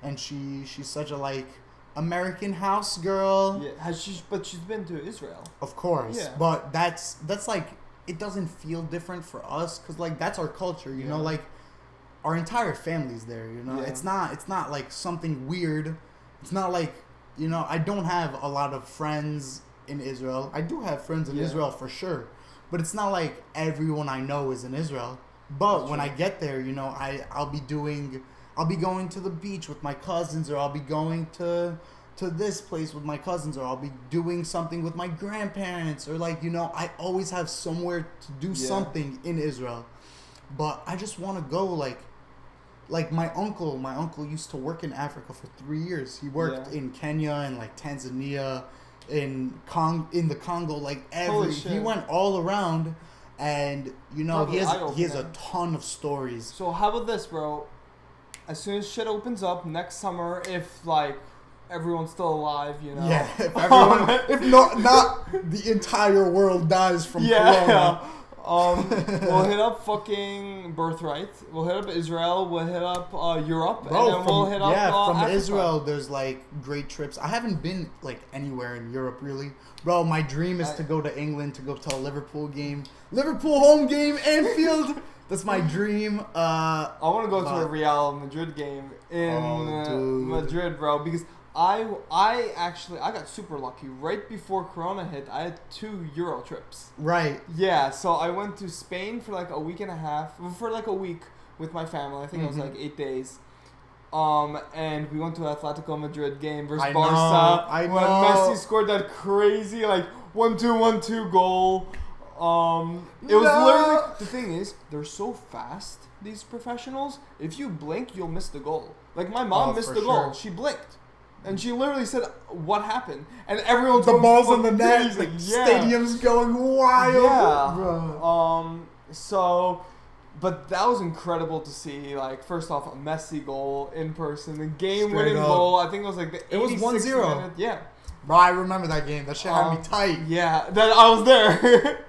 B: and she's such a like American house girl.
A: Yeah, but she's been to Israel.
B: Of course.
A: Yeah.
B: But that's like, it doesn't feel different for us because like that's our culture, you know, like our entire family's there, you know. It's not like something weird. It's not like, you know, I don't have a lot of friends in Israel. I do have friends in Israel for sure, but it's not like everyone I know is in Israel. But when I get there, you know, I'll be going to the beach with my cousins, or I'll be going to this place with my cousins, or I'll be doing something with my grandparents, or like, you know, I always have somewhere to do something in Israel. But I just want to go like my uncle used to work in Africa for 3 years. He worked in Kenya and like Tanzania, in the Congo, like he went all around, and you know, he has a ton of stories.
A: So how about this, bro? As soon as shit opens up next summer, if like everyone's still alive, you know.
B: Yeah, if everyone, if not the entire world dies from Corona.
A: We'll hit up fucking Birthright. We'll hit up Israel. We'll hit up Europe,
B: bro,
A: and then we'll hit up
B: from
A: Africa.
B: Israel. There's like great trips. I haven't been like anywhere in Europe really, bro. My dream is to go to England, to go to a Liverpool home game, Anfield. That's my dream.
A: I want to go to a Real Madrid game in Madrid, bro, because I got super lucky. Right before Corona hit, I had 2 Euro trips.
B: Right.
A: Yeah, so I went to Spain for like a week and a half, for like a week with my family. I think it was like 8 days. And we went to Atletico Madrid game versus Barca.
B: I know.
A: When Messi scored that crazy like 1-2 goal. It was literally, the thing is, they're so fast, these professionals. If you blink, you'll miss the goal. Like my mom missed the goal. She blinked. And she literally said, "What happened?" And everyone's
B: the
A: going
B: balls in the net.
A: He's like,
B: stadium's going wild.
A: Yeah.
B: Bro.
A: So, but that was incredible to see. Like, first off, a Messi goal in person, the game-winning goal. I think it was like the 86th
B: It was 1-0.
A: minute. Yeah.
B: Bro, I remember that game. That shit had me tight.
A: Yeah, that I was there.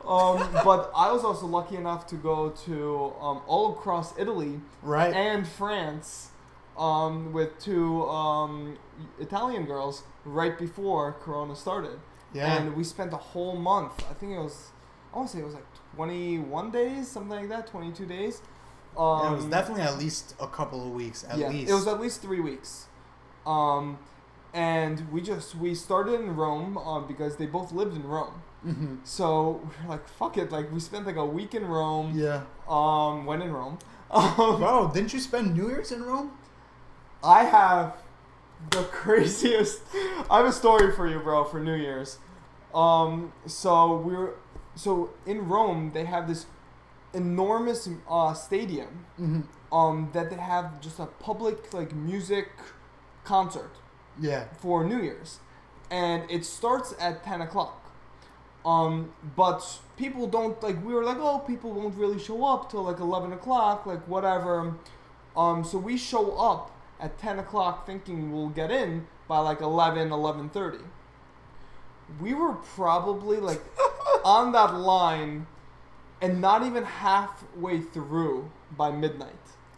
A: But I was also lucky enough to go to all across Italy and France. With 2 Italian girls right before Corona started. Yeah. And we spent a whole month. I think I want to say it was like 21 days, something like that, 22 days.
B: It was definitely at least a couple of weeks, at least.
A: It was at least 3 weeks. And we started in Rome because they both lived in Rome. Mm-hmm. So we were like, fuck it. Like, we spent like a week in Rome. Yeah. When in Rome.
B: Bro, didn't you spend New Year's in Rome?
A: I have the craziest. I have a story for you, bro, for New Year's. So in Rome they have this enormous stadium. Mm-hmm. That they have just a public like music concert. Yeah. For New Year's, and it starts at 10:00. But people don't like. We were like, oh, people won't really show up till like 11:00, like whatever. So we show up at 10:00 thinking we'll get in by like 11:30. We were probably like on that line and not even halfway through by midnight.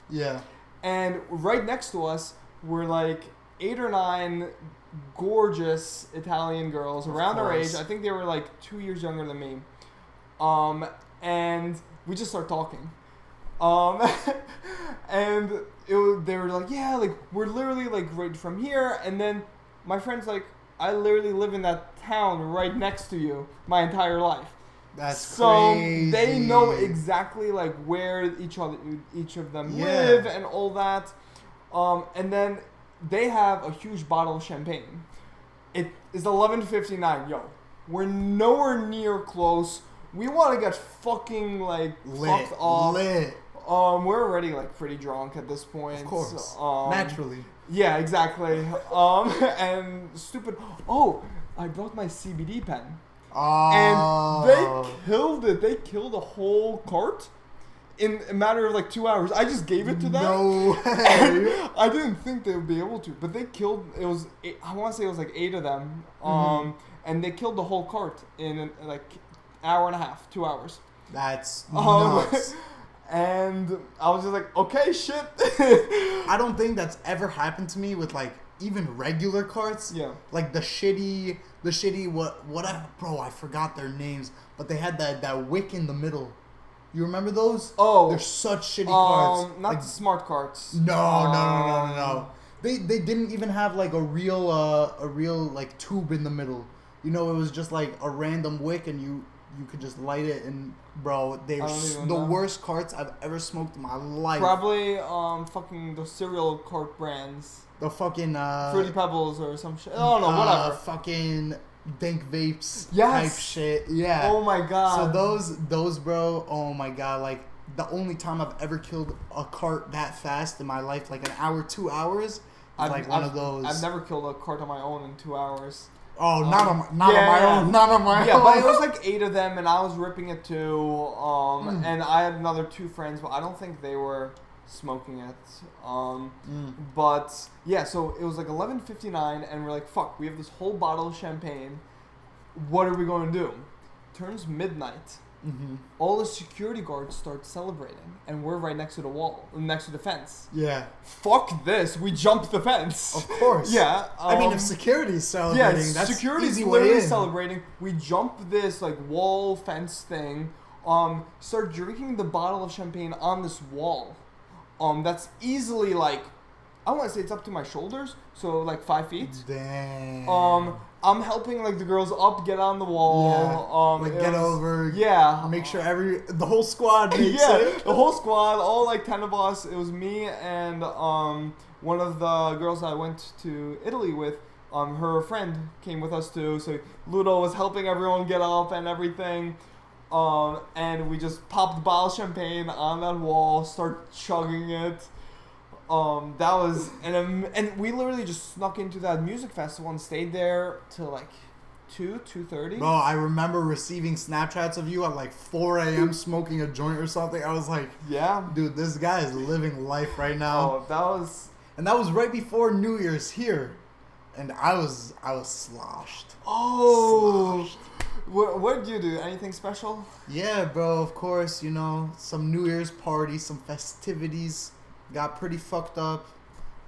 A: Yeah. And right next to us were like 8 or 9 gorgeous Italian girls around our age. I think they were like 2 years younger than me. And we just start talking. And they were like, yeah, like we're literally like right from here. And then my friend's like, I literally live in that town right next to you my entire life. That's crazy. So they know exactly like where each of them live and all that. And then they have a huge bottle of champagne. It is 11:59. Yo, we're nowhere near close. We want to get fucking like fucked off.
B: Lit.
A: We're already like pretty drunk at this point.
B: Of course. Naturally.
A: Yeah, exactly. And stupid. Oh, I brought my CBD pen. And they killed it. They killed a whole cart in a matter of like 2 hours. I just gave it to them.
B: No
A: And
B: way.
A: I didn't think they would be able to, but they killed. It was. I want to say it was like 8 of them. And they killed the whole cart in like hour and a half, 2 hours.
B: That's nuts.
A: And I was just like, okay, shit.
B: I don't think that's ever happened to me with like even regular carts.
A: Yeah.
B: Like the shitty bro, I forgot their names, but they had that wick in the middle. You remember those?
A: Oh.
B: They're such shitty carts.
A: Not
B: like,
A: the smart carts.
B: No. They didn't even have like a real like tube in the middle. You know, it was just like a random wick and you could just light it, and bro, they're the worst carts I've ever smoked in my life.
A: Probably fucking the cereal cart brands.
B: The fucking
A: Fruity Pebbles or some shit. Oh no, whatever.
B: Fucking dank vapes
A: Yes.
B: type shit. Yeah.
A: Oh my god.
B: So those bro, oh my god, like the only time I've ever killed a cart that fast in my life, like an hour, 2 hours, one of those.
A: I've never killed a cart on my own in 2 hours.
B: Oh, not on my own.
A: Yeah, but it was like 8 of them, and I was ripping it too. And I had another 2 friends, but I don't think they were smoking it. But yeah, so it was like 11:59, and we're like, fuck, we have this whole bottle of champagne. What are we going to do? Turns midnight. All the security guards start celebrating, and we're right next to the wall, next to the fence.
B: Yeah.
A: Fuck this! We jumped the fence.
B: Of course.
A: Yeah.
B: I mean, if security's celebrating, that's
A: security's
B: easy way
A: literally
B: in.
A: celebrating. We jump this like wall fence thing. Start drinking the bottle of champagne on this wall. That's easily like, I want to say it's up to my shoulders, so like 5 feet.
B: Damn.
A: I'm helping like the girls up, get on the wall.
B: Yeah. Get over.
A: Yeah.
B: Make sure the whole squad makes it.
A: The whole squad, all like 10 of us. It was me and one of the girls I went to Italy with. Her friend came with us too, so Ludo was helping everyone get up and everything. And we just popped the bottle of champagne on that wall, start chugging it. That was and we literally just snuck into that music festival and stayed there till like 2:30.
B: Bro, I remember receiving Snapchats of you at like 4 a.m. smoking a joint or something. I was like,
A: yeah,
B: dude, this guy is living life right now.
A: Oh,
B: that was right before New Year's here, and I was sloshed.
A: Oh.
B: Sloshed.
A: What did you do? Anything special?
B: Yeah, bro. Of course, you know, some New Year's party, some festivities. Got pretty fucked up.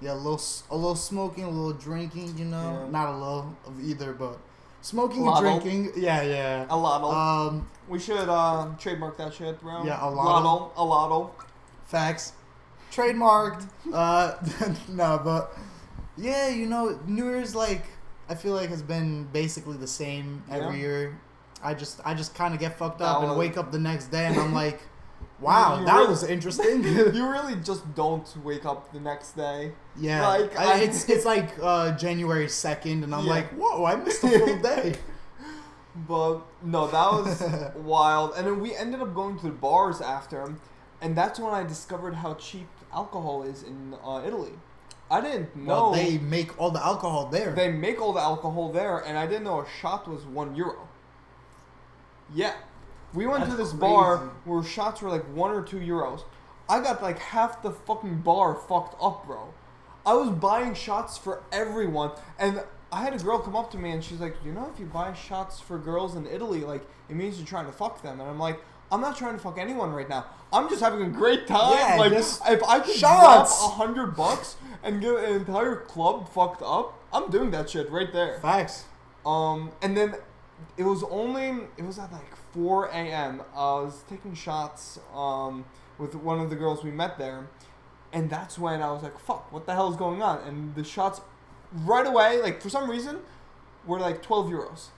B: Yeah, a little smoking, a little drinking. You know, not a little of either, but smoking and drinking. Yeah.
A: A lotto. We should trademark that shit, bro.
B: Yeah, a lotto.
A: A lotto.
B: Facts. Trademarked. No, but yeah, you know, New Year's like I feel like has been basically the same every year. I just kind of get fucked up and wake up the next day and I'm like, wow, that was interesting.
A: You really just don't wake up the next day.
B: Yeah, like it's like January 2nd, and I'm like, whoa, I missed a full day.
A: But no, that was wild. And then we ended up going to the bars after, and that's when I discovered how cheap alcohol is in Italy. I didn't know.
B: Well, they make all the alcohol there.
A: They make all the alcohol there, and I didn't know a shot was €1. Yeah. We went to this bar where shots were like €1 or €2. I got like half the fucking bar fucked up, bro. I was buying shots for everyone, and I had a girl come up to me and she's like, you know, if you buy shots for girls in Italy, like, it means you're trying to fuck them. And I'm like, I'm not trying to fuck anyone right now. I'm just having a great time.
B: Yeah,
A: like,
B: just
A: if I could
B: shots.
A: drop $100 and get an entire club fucked up, I'm doing that shit right there.
B: Facts.
A: And then it was at like 4 a.m. I was taking shots with one of the girls we met there, and that's when I was like, fuck, what the hell is going on? And the shots right away, like, for some reason, were like €12.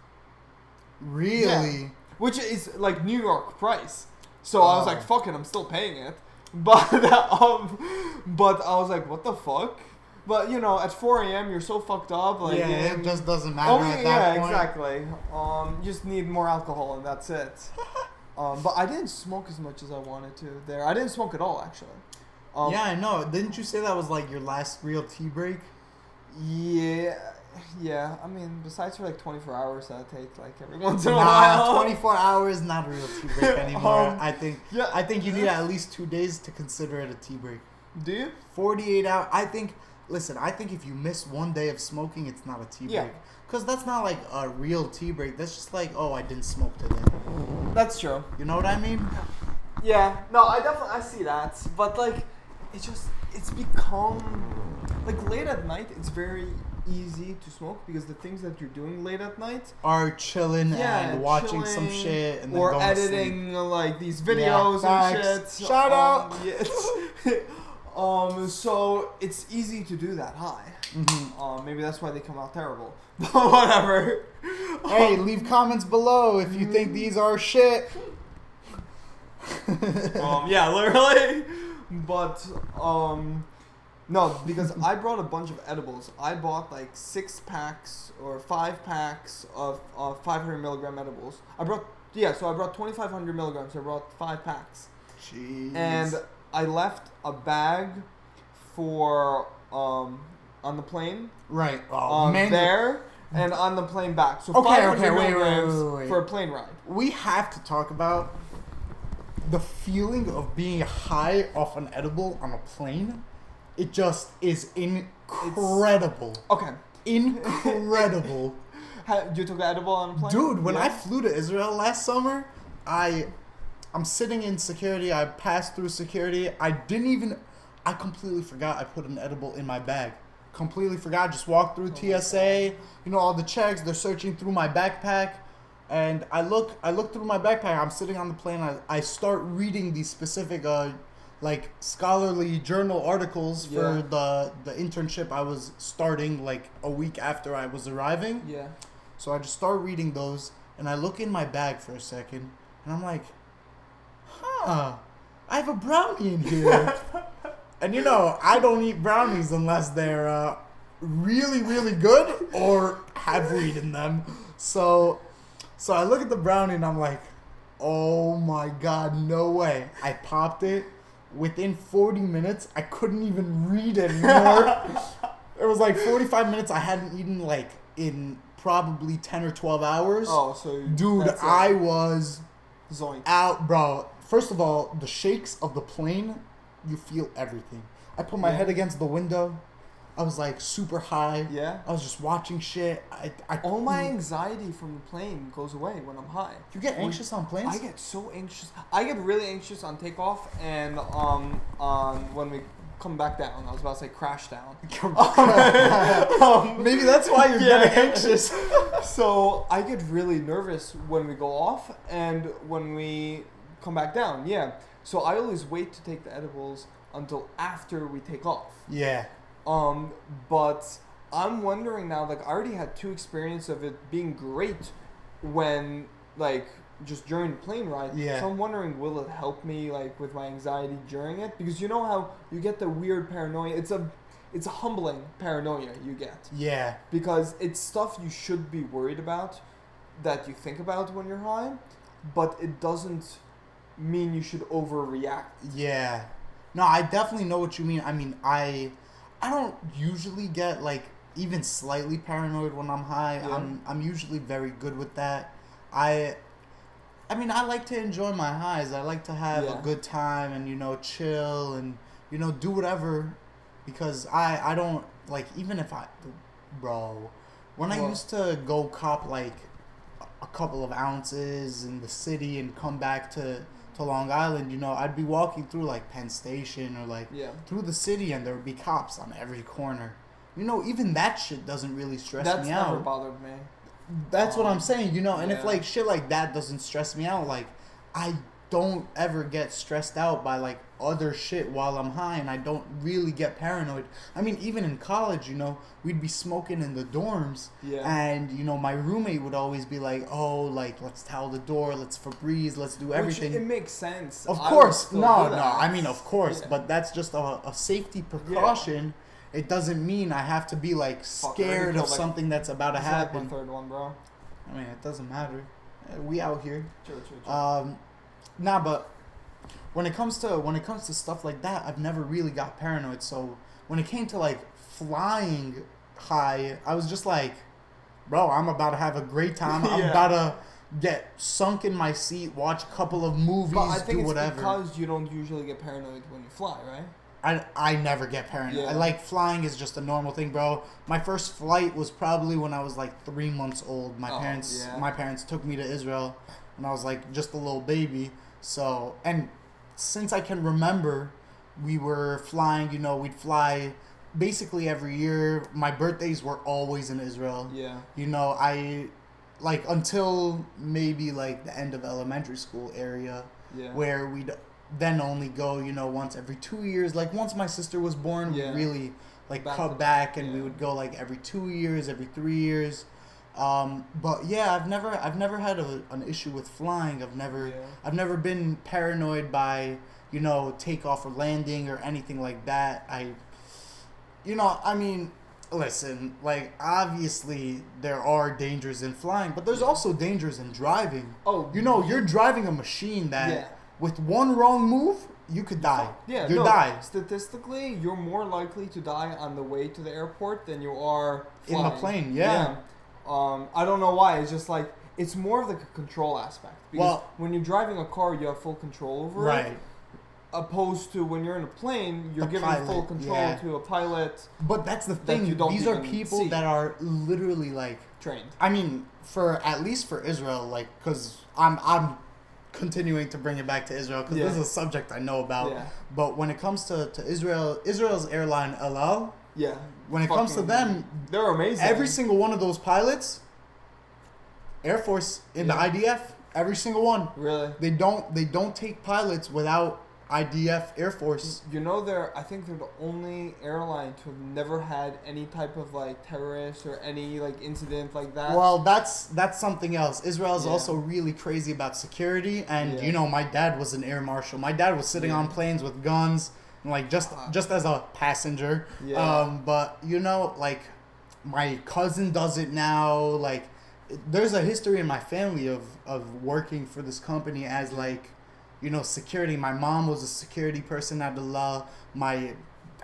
B: Really?
A: Yeah. Which is like New York price. So I was like, fuck it, I'm still paying it. But I was like, what the fuck? But at 4 a.m. you're so fucked up. Like,
B: it just doesn't matter at that point.
A: Exactly. You just need more alcohol and that's it. But I didn't smoke as much as I wanted to there. I didn't smoke at all, actually.
B: Yeah, I know. Didn't you say that was like your last real tea break?
A: Yeah. I mean, besides for like 24 hours that I take like every once in a while.
B: 24 hours, not a real tea break anymore. I think you need at least 2 days to consider it a tea break.
A: Do you?
B: 48 hours. I think if you miss 1 day of smoking, it's not a tea break. Because that's not like a real tea break. That's just like, oh, I didn't smoke today.
A: That's true.
B: You know what I mean?
A: Yeah. No, I see that. But like, it's become, like late at night, it's very easy to smoke because the things that you're doing late at night
B: are chilling and watching some shit and
A: or editing like these videos and shit.
B: Shout out.
A: So it's easy to do that high. Mm-hmm. Maybe that's why they come out terrible. Whatever.
B: Hey, leave comments below if you think these are shit.
A: Yeah, literally. But no, because I brought a bunch of edibles. I bought like 6 packs or 5 packs of 500 milligram edibles. I brought 2,500 milligrams. I brought 5 packs.
B: Jeez.
A: And I left a bag for on the plane.
B: Right.
A: There and on the plane back. So
B: okay,
A: 500 milligrams
B: wait.
A: for a plane ride.
B: We have to talk about the feeling of being high off an edible on a plane. It just is incredible.
A: Okay.
B: Incredible.
A: You took an edible on a plane?
B: Dude, when I flew to Israel last summer, I'm sitting in security. I passed through security. I completely forgot I put an edible in my bag. Completely forgot. Just walked through TSA. All the checks. They're searching through my backpack. And I look through my backpack. I'm sitting on the plane. I start reading these specific like scholarly journal articles for the internship I was starting like a week after I was arriving.
A: Yeah.
B: So I just start reading those, and I look in my bag for a second, and I'm like, I have a brownie in here. And I don't eat brownies unless they're really, really good or have weed in them. So I look at the brownie, and I'm like, oh my God, no way. I popped it. Within 40 minutes, I couldn't even read anymore. It was like 45 minutes I hadn't eaten like in probably 10 or 12 hours.
A: Oh, so...
B: Dude, I was
A: zoinked
B: out, bro. First of all, the shakes of the plane, you feel everything. I put my head against the window. I was like super high.
A: Yeah.
B: I was just watching shit.
A: All my anxiety from the plane goes away when I'm high.
B: You get anxious on planes?
A: I get so anxious. I get really anxious on takeoff and on when we come back down. I was about to say crash down.
B: Maybe that's why you're getting anxious.
A: So I get really nervous when we go off and when we come back down. Yeah. So I always wait to take the edibles until after we take off.
B: Yeah.
A: But I'm wondering now, like, I already had 2 experiences of it being great when, like, just during the plane ride.
B: Yeah.
A: So I'm wondering, will it help me, like, with my anxiety during it? Because you know how you get the weird paranoia? It's a humbling paranoia you get.
B: Yeah.
A: Because it's stuff you should be worried about that you think about when you're high, but it doesn't mean you should overreact.
B: Yeah. No, I definitely know what you mean. I mean, I don't usually get like even slightly paranoid when I'm high.
A: Yeah.
B: I'm usually very good with that. I mean, I like to enjoy my highs. I like to have a good time and chill and do whatever, because I don't like, even if when I used to go cop like a couple of ounces in the city and come back to Long Island, I'd be walking through like Penn Station or like through the city, and there would be cops on every corner. Even that shit doesn't really stress me out.
A: That's never bothered me.
B: That's what I'm saying, and if like shit like that doesn't stress me out, like I don't ever get stressed out by like other shit while I'm high, and I don't really get paranoid. I mean, even in college, we'd be smoking in the dorms, and my roommate would always be like, "Oh, like let's towel the door, let's Febreze, let's do everything."
A: Which, it makes sense.
B: Of course, no. I mean, of course, but that's just a safety precaution. it doesn't mean I have to be like scared of something that's about to happen.
A: Like my third one, bro.
B: I mean, it doesn't matter. We out here.
A: True.
B: Nah, but when it comes to stuff like that, I've never really got paranoid. So when it came to like flying high, I was just like, bro, I'm about to have a great time. I'm about to get sunk in my seat, watch a couple of movies,
A: but I think
B: do
A: it's
B: whatever.
A: Because you don't usually get paranoid when you fly, right?
B: I never get paranoid.
A: Yeah.
B: I like flying is just a normal thing, bro. My first flight was probably when I was like 3 months old. My parents took me to Israel when I was like just a little baby. So, and since I can remember, we were flying, we'd fly basically every year. My birthdays were always in Israel.
A: Yeah.
B: I like until maybe like the end of elementary school area where we'd then only go, once every 2 years. Like once my sister was born, we really like cut back and we would go like every 2 years, every 3 years. But yeah, I've never had an issue with flying. I've never been paranoid by, takeoff or landing or anything like that. Listen, like obviously there are dangers in flying, but there's also dangers in driving.
A: Oh,
B: you're driving a machine that with one wrong move, you could die. You die.
A: Statistically, you're more likely to die on the way to the airport than you are flying.
B: In the plane. Yeah.
A: I don't know why. It's just like it's more of like a control aspect. Because when you're driving a car, you have full control over it. Right. Opposed to when you're in a plane, you're giving full control to a pilot.
B: But that's the thing. These are people that are literally like
A: trained.
B: I mean, at least for Israel, like, because I'm continuing to bring it back to Israel because this is a subject I know about. Yeah. But when it comes to Israel's airline El Al, when it comes to them,
A: they're amazing.
B: Every single one of those pilots, Air Force in the IDF, every single one.
A: Really?
B: They don't take pilots without IDF Air Force.
A: I think they're the only airline to have never had any type of like terrorist or any like incident like that.
B: Well, that's something else. Israel is also really crazy about security, and my dad was an air marshal. My dad was sitting on planes with guns, like just as a passenger. Yeah. But like my cousin does it now. Like there's a history in my family of working for this company as like, security. My mom was a security person at Allah.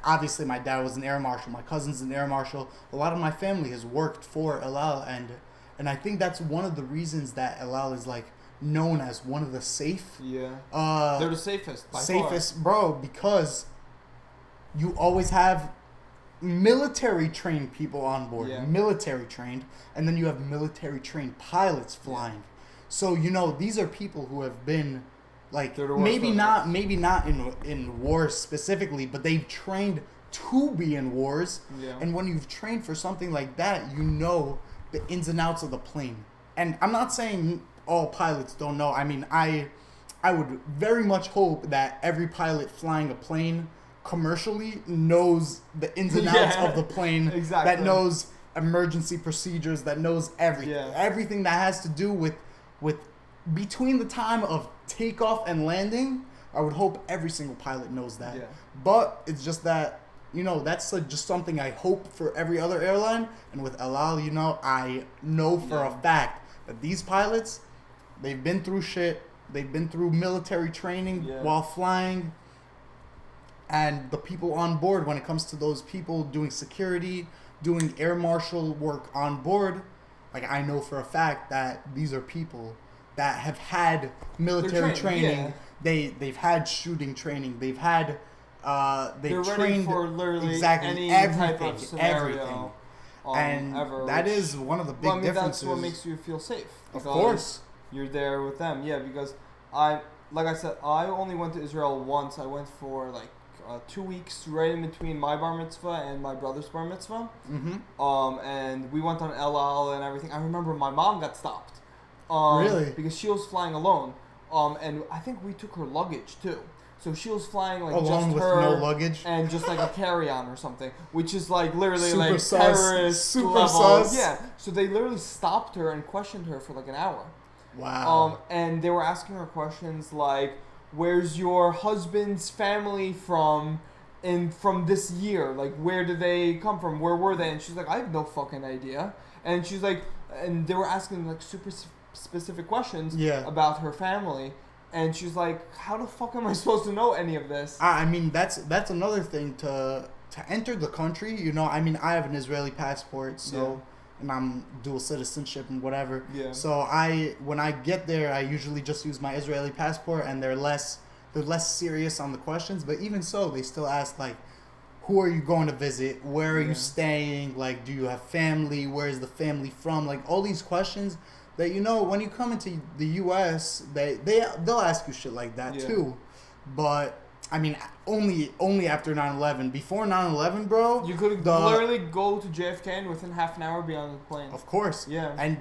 B: Obviously my dad was an air marshal. My cousin's an air marshal. A lot of my family has worked for El Al, and I think that's one of the reasons that El Al is like known as one of the safe.
A: Yeah. They're the safest. By
B: safest,
A: far.
B: Bro, because you always have military trained people on board. Yeah. Military trained, and then you have military trained pilots flying. Yeah. So these are people who have been. Like maybe not in wars specifically, but they've trained to be in wars. Yeah. And when you've trained for something like that, the ins and outs of the plane. And I'm not saying all pilots don't know. I mean, I would very much hope that every pilot flying a plane commercially knows the ins and outs of the plane. Exactly. That knows emergency procedures, that knows everything. Yeah. Everything that has to do with between the time of takeoff and landing. I would hope every single pilot knows that. Yeah. But it's just that, that's just something I hope for every other airline. And with El Al, I know for a fact that these pilots, they've been through shit. They've been through military training while flying. And the people on board, when it comes to those people doing security, doing air marshal work on board, like I know for a fact that these are people that have had military training. Yeah. They've had shooting training. They've had they're trained
A: ready for literally any type of scenario.
B: And that is one of the big differences.
A: That's what makes you feel safe.
B: Of course,
A: you're there with them. Yeah, because like I said, I only went to Israel once. I went for like 2 weeks, right in between my bar mitzvah and my brother's bar mitzvah. Mm-hmm. And we went on El Al and everything. I remember my mom got stopped.
B: Really?
A: Because she was flying alone. And I think we took her luggage too. So she was flying like
B: alone
A: just
B: with
A: her
B: no luggage
A: and just like a carry-on or something, which is like literally
B: super
A: like
B: sus.
A: terrorist
B: Super
A: level.
B: sus.
A: Yeah. So they literally stopped her and questioned her for like an hour.
B: Wow.
A: And they were asking her questions like, "Where's your husband's family from?" and from this year, like, where did they come from? Where were they? And she's like, I have no fucking idea. And she's like, and they were asking like super specific questions about her family. And she's like, how the fuck am I supposed to know any of this?
B: I mean, that's another thing to enter the country. You know, I mean, I have an Israeli passport, so and I'm dual citizenship and whatever.
A: Yeah.
B: So when I get there, I usually just use my Israeli passport, and they're less serious on the questions. But even so, they still ask like, who are you going to visit? Where are you staying? Like, do you have family? Where is the family from? Like, all these questions that, you know, when you come into the U.S., they'll ask you shit like that too. But I mean, only after 9/11. Before 9/11, bro,
A: you could literally go to JFK and within half an hour be on the plane.
B: Of course.
A: Yeah.
B: And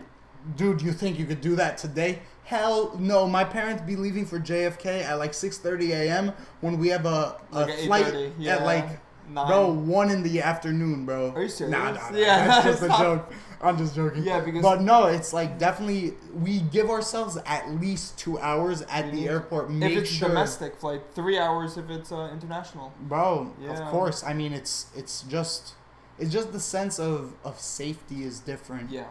B: dude, you think you could do that today? Hell no. My parents be leaving for JFK at like 6:30 a.m. when we have a flight at like
A: 9.
B: Bro, 1 in the afternoon, bro.
A: Are you serious?
B: Nah.
A: Yeah,
B: that's just a joke. I'm just joking.
A: Yeah, because...
B: But no, it's like definitely... We give ourselves at least 2 hours at the airport. Make
A: if it's
B: sure...
A: domestic flight, 3 hours if it's international.
B: Bro, of course. I mean, it's just the sense of safety is different.
A: Yeah.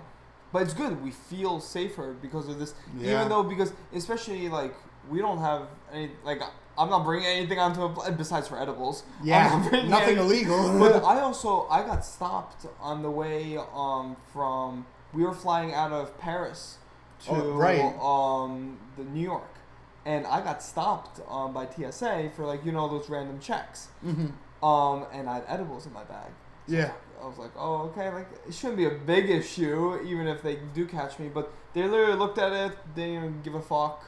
A: But it's good. We feel safer because of this.
B: Yeah.
A: Even though, because especially, like, we don't have any... Like, I'm not bringing anything onto a plane besides for edibles.
B: Yeah, nothing illegal.
A: But I got stopped on the way from... We were flying out of Paris to the New York. And I got stopped by TSA for, like, you know, those random checks.
B: Mm-hmm.
A: And I had edibles in my bag.
B: So yeah.
A: I was like, oh, okay, like, it shouldn't be a big issue, even if they do catch me. But they literally looked at it, they didn't even give a fuck.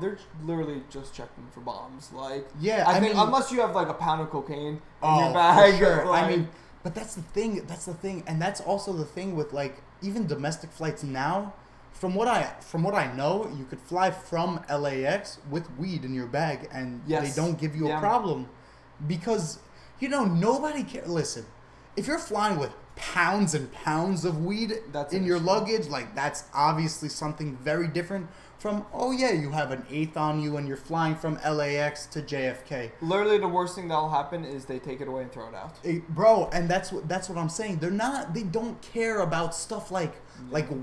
A: They're literally just checking for bombs. Like,
B: yeah,
A: I think, unless you have like a pound of cocaine in your bag.
B: For sure.
A: Like,
B: I mean, but that's the thing, and that's also the thing with like even domestic flights now. From what I know, you could fly from LAX with weed in your bag, and they don't give you a problem, because you know nobody cares. Listen, if you're flying with pounds and pounds of weed in your luggage, like that's obviously something very different from, oh yeah, you have an 8th on you and you're flying from LAX to JFK.
A: Literally the worst thing that'll happen is they take it away and throw it out.
B: Bro, and that's what I'm saying. They don't care about stuff like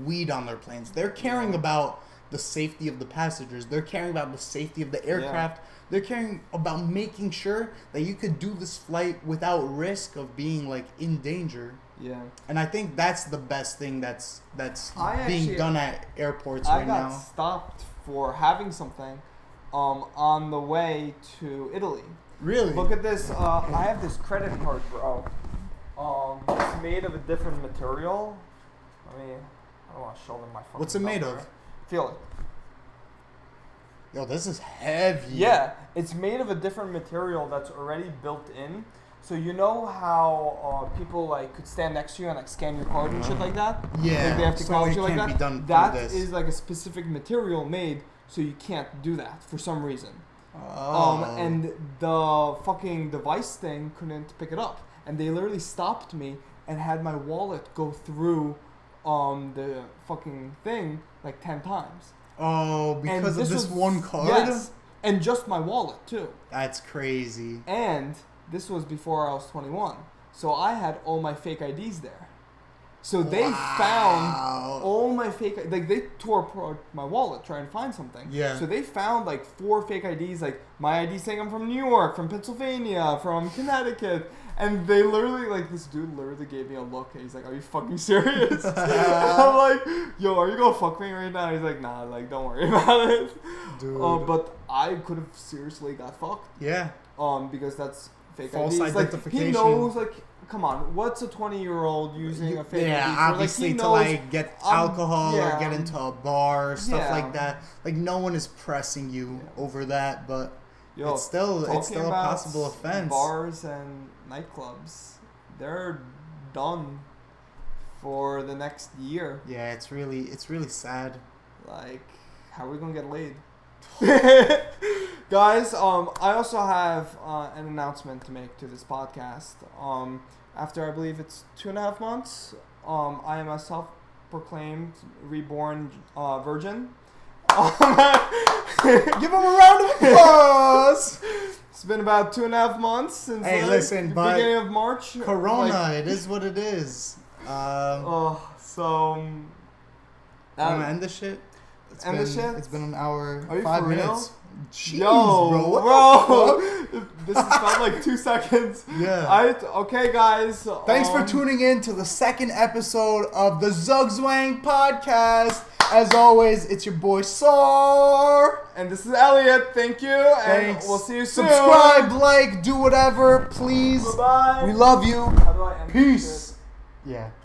B: weed on their planes. They're caring about the safety of the passengers. They're caring about the safety of the aircraft. They're caring about making sure that you could do this flight without risk of being like in danger. Yeah. And I think that's the best thing that's being done at airports right now.
A: I got stopped for having something on the way to Italy.
B: Really?
A: Look at this. I have this credit card, bro. It's made of a different material. I don't want to show them my phone.
B: What's it made of?
A: Feel it.
B: Yo, this is heavy.
A: Yeah, it's made of a different material that's already built in. So you know how people like could stand next to you and like scan your card and shit like that?
B: Yeah.
A: Like they have technology
B: so it
A: like
B: can't
A: that.
B: Be done
A: that
B: this.
A: is like a specific material made, so you can't do that for some reason.
B: Oh.
A: And the fucking device thing couldn't pick it up, and they literally stopped me and had my wallet go through the fucking thing like 10 times.
B: Oh, because of this one card?
A: Yes. And just my wallet too.
B: That's crazy.
A: And this was before I was 21. So I had all my fake IDs there. So they found all my fake... Like, they tore apart my wallet trying to find something.
B: Yeah.
A: So they found, like, 4 fake IDs. Like, my ID saying I'm from New York, from Pennsylvania, from Connecticut. And they literally, like, this dude literally gave me a look. And he's like, are you fucking serious? I'm like, yo, are you gonna fuck me right now? He's like, nah, like, don't worry about it.
B: Dude.
A: But I could have seriously got fucked.
B: Yeah.
A: Because that's... fake
B: false
A: IDs.
B: identification.
A: Like, he knows, like, come on, what's a 20-year-old using a fake ID?
B: Yeah, obviously to like get alcohol or get into a bar or stuff like that. Like no one is pressing you over that, but it's still a possible offense.
A: Bars and nightclubs, they're done for the next year.
B: Yeah, it's really sad.
A: Like, how are we gonna get laid? Guys, I also have an announcement to make to this podcast. After I believe it's 2.5 months, I am a self-proclaimed reborn virgin.
B: Give him a round of applause.
A: It's been about 2.5 months since
B: Hey,
A: the
B: listen, but
A: beginning of March.
B: Corona, it is what it is.
A: So
B: wanna end this shit?
A: End this shit?
B: It's been an hour,
A: Are you
B: 5
A: for real?
B: minutes. Jeez,
A: Yo,
B: bro, what the fuck?
A: this has felt like 2 seconds.
B: Yeah.
A: Okay, guys.
B: Thanks for tuning in to the second episode of the Zugzwang podcast. As always, it's your boy Saar.
A: And this is Elliot. Thank you.
B: Thanks.
A: And we'll see you soon.
B: Subscribe, like, do whatever, please.
A: Bye-bye.
B: We love you.
A: How do I end this
B: Peace.
A: shit?
B: Yeah.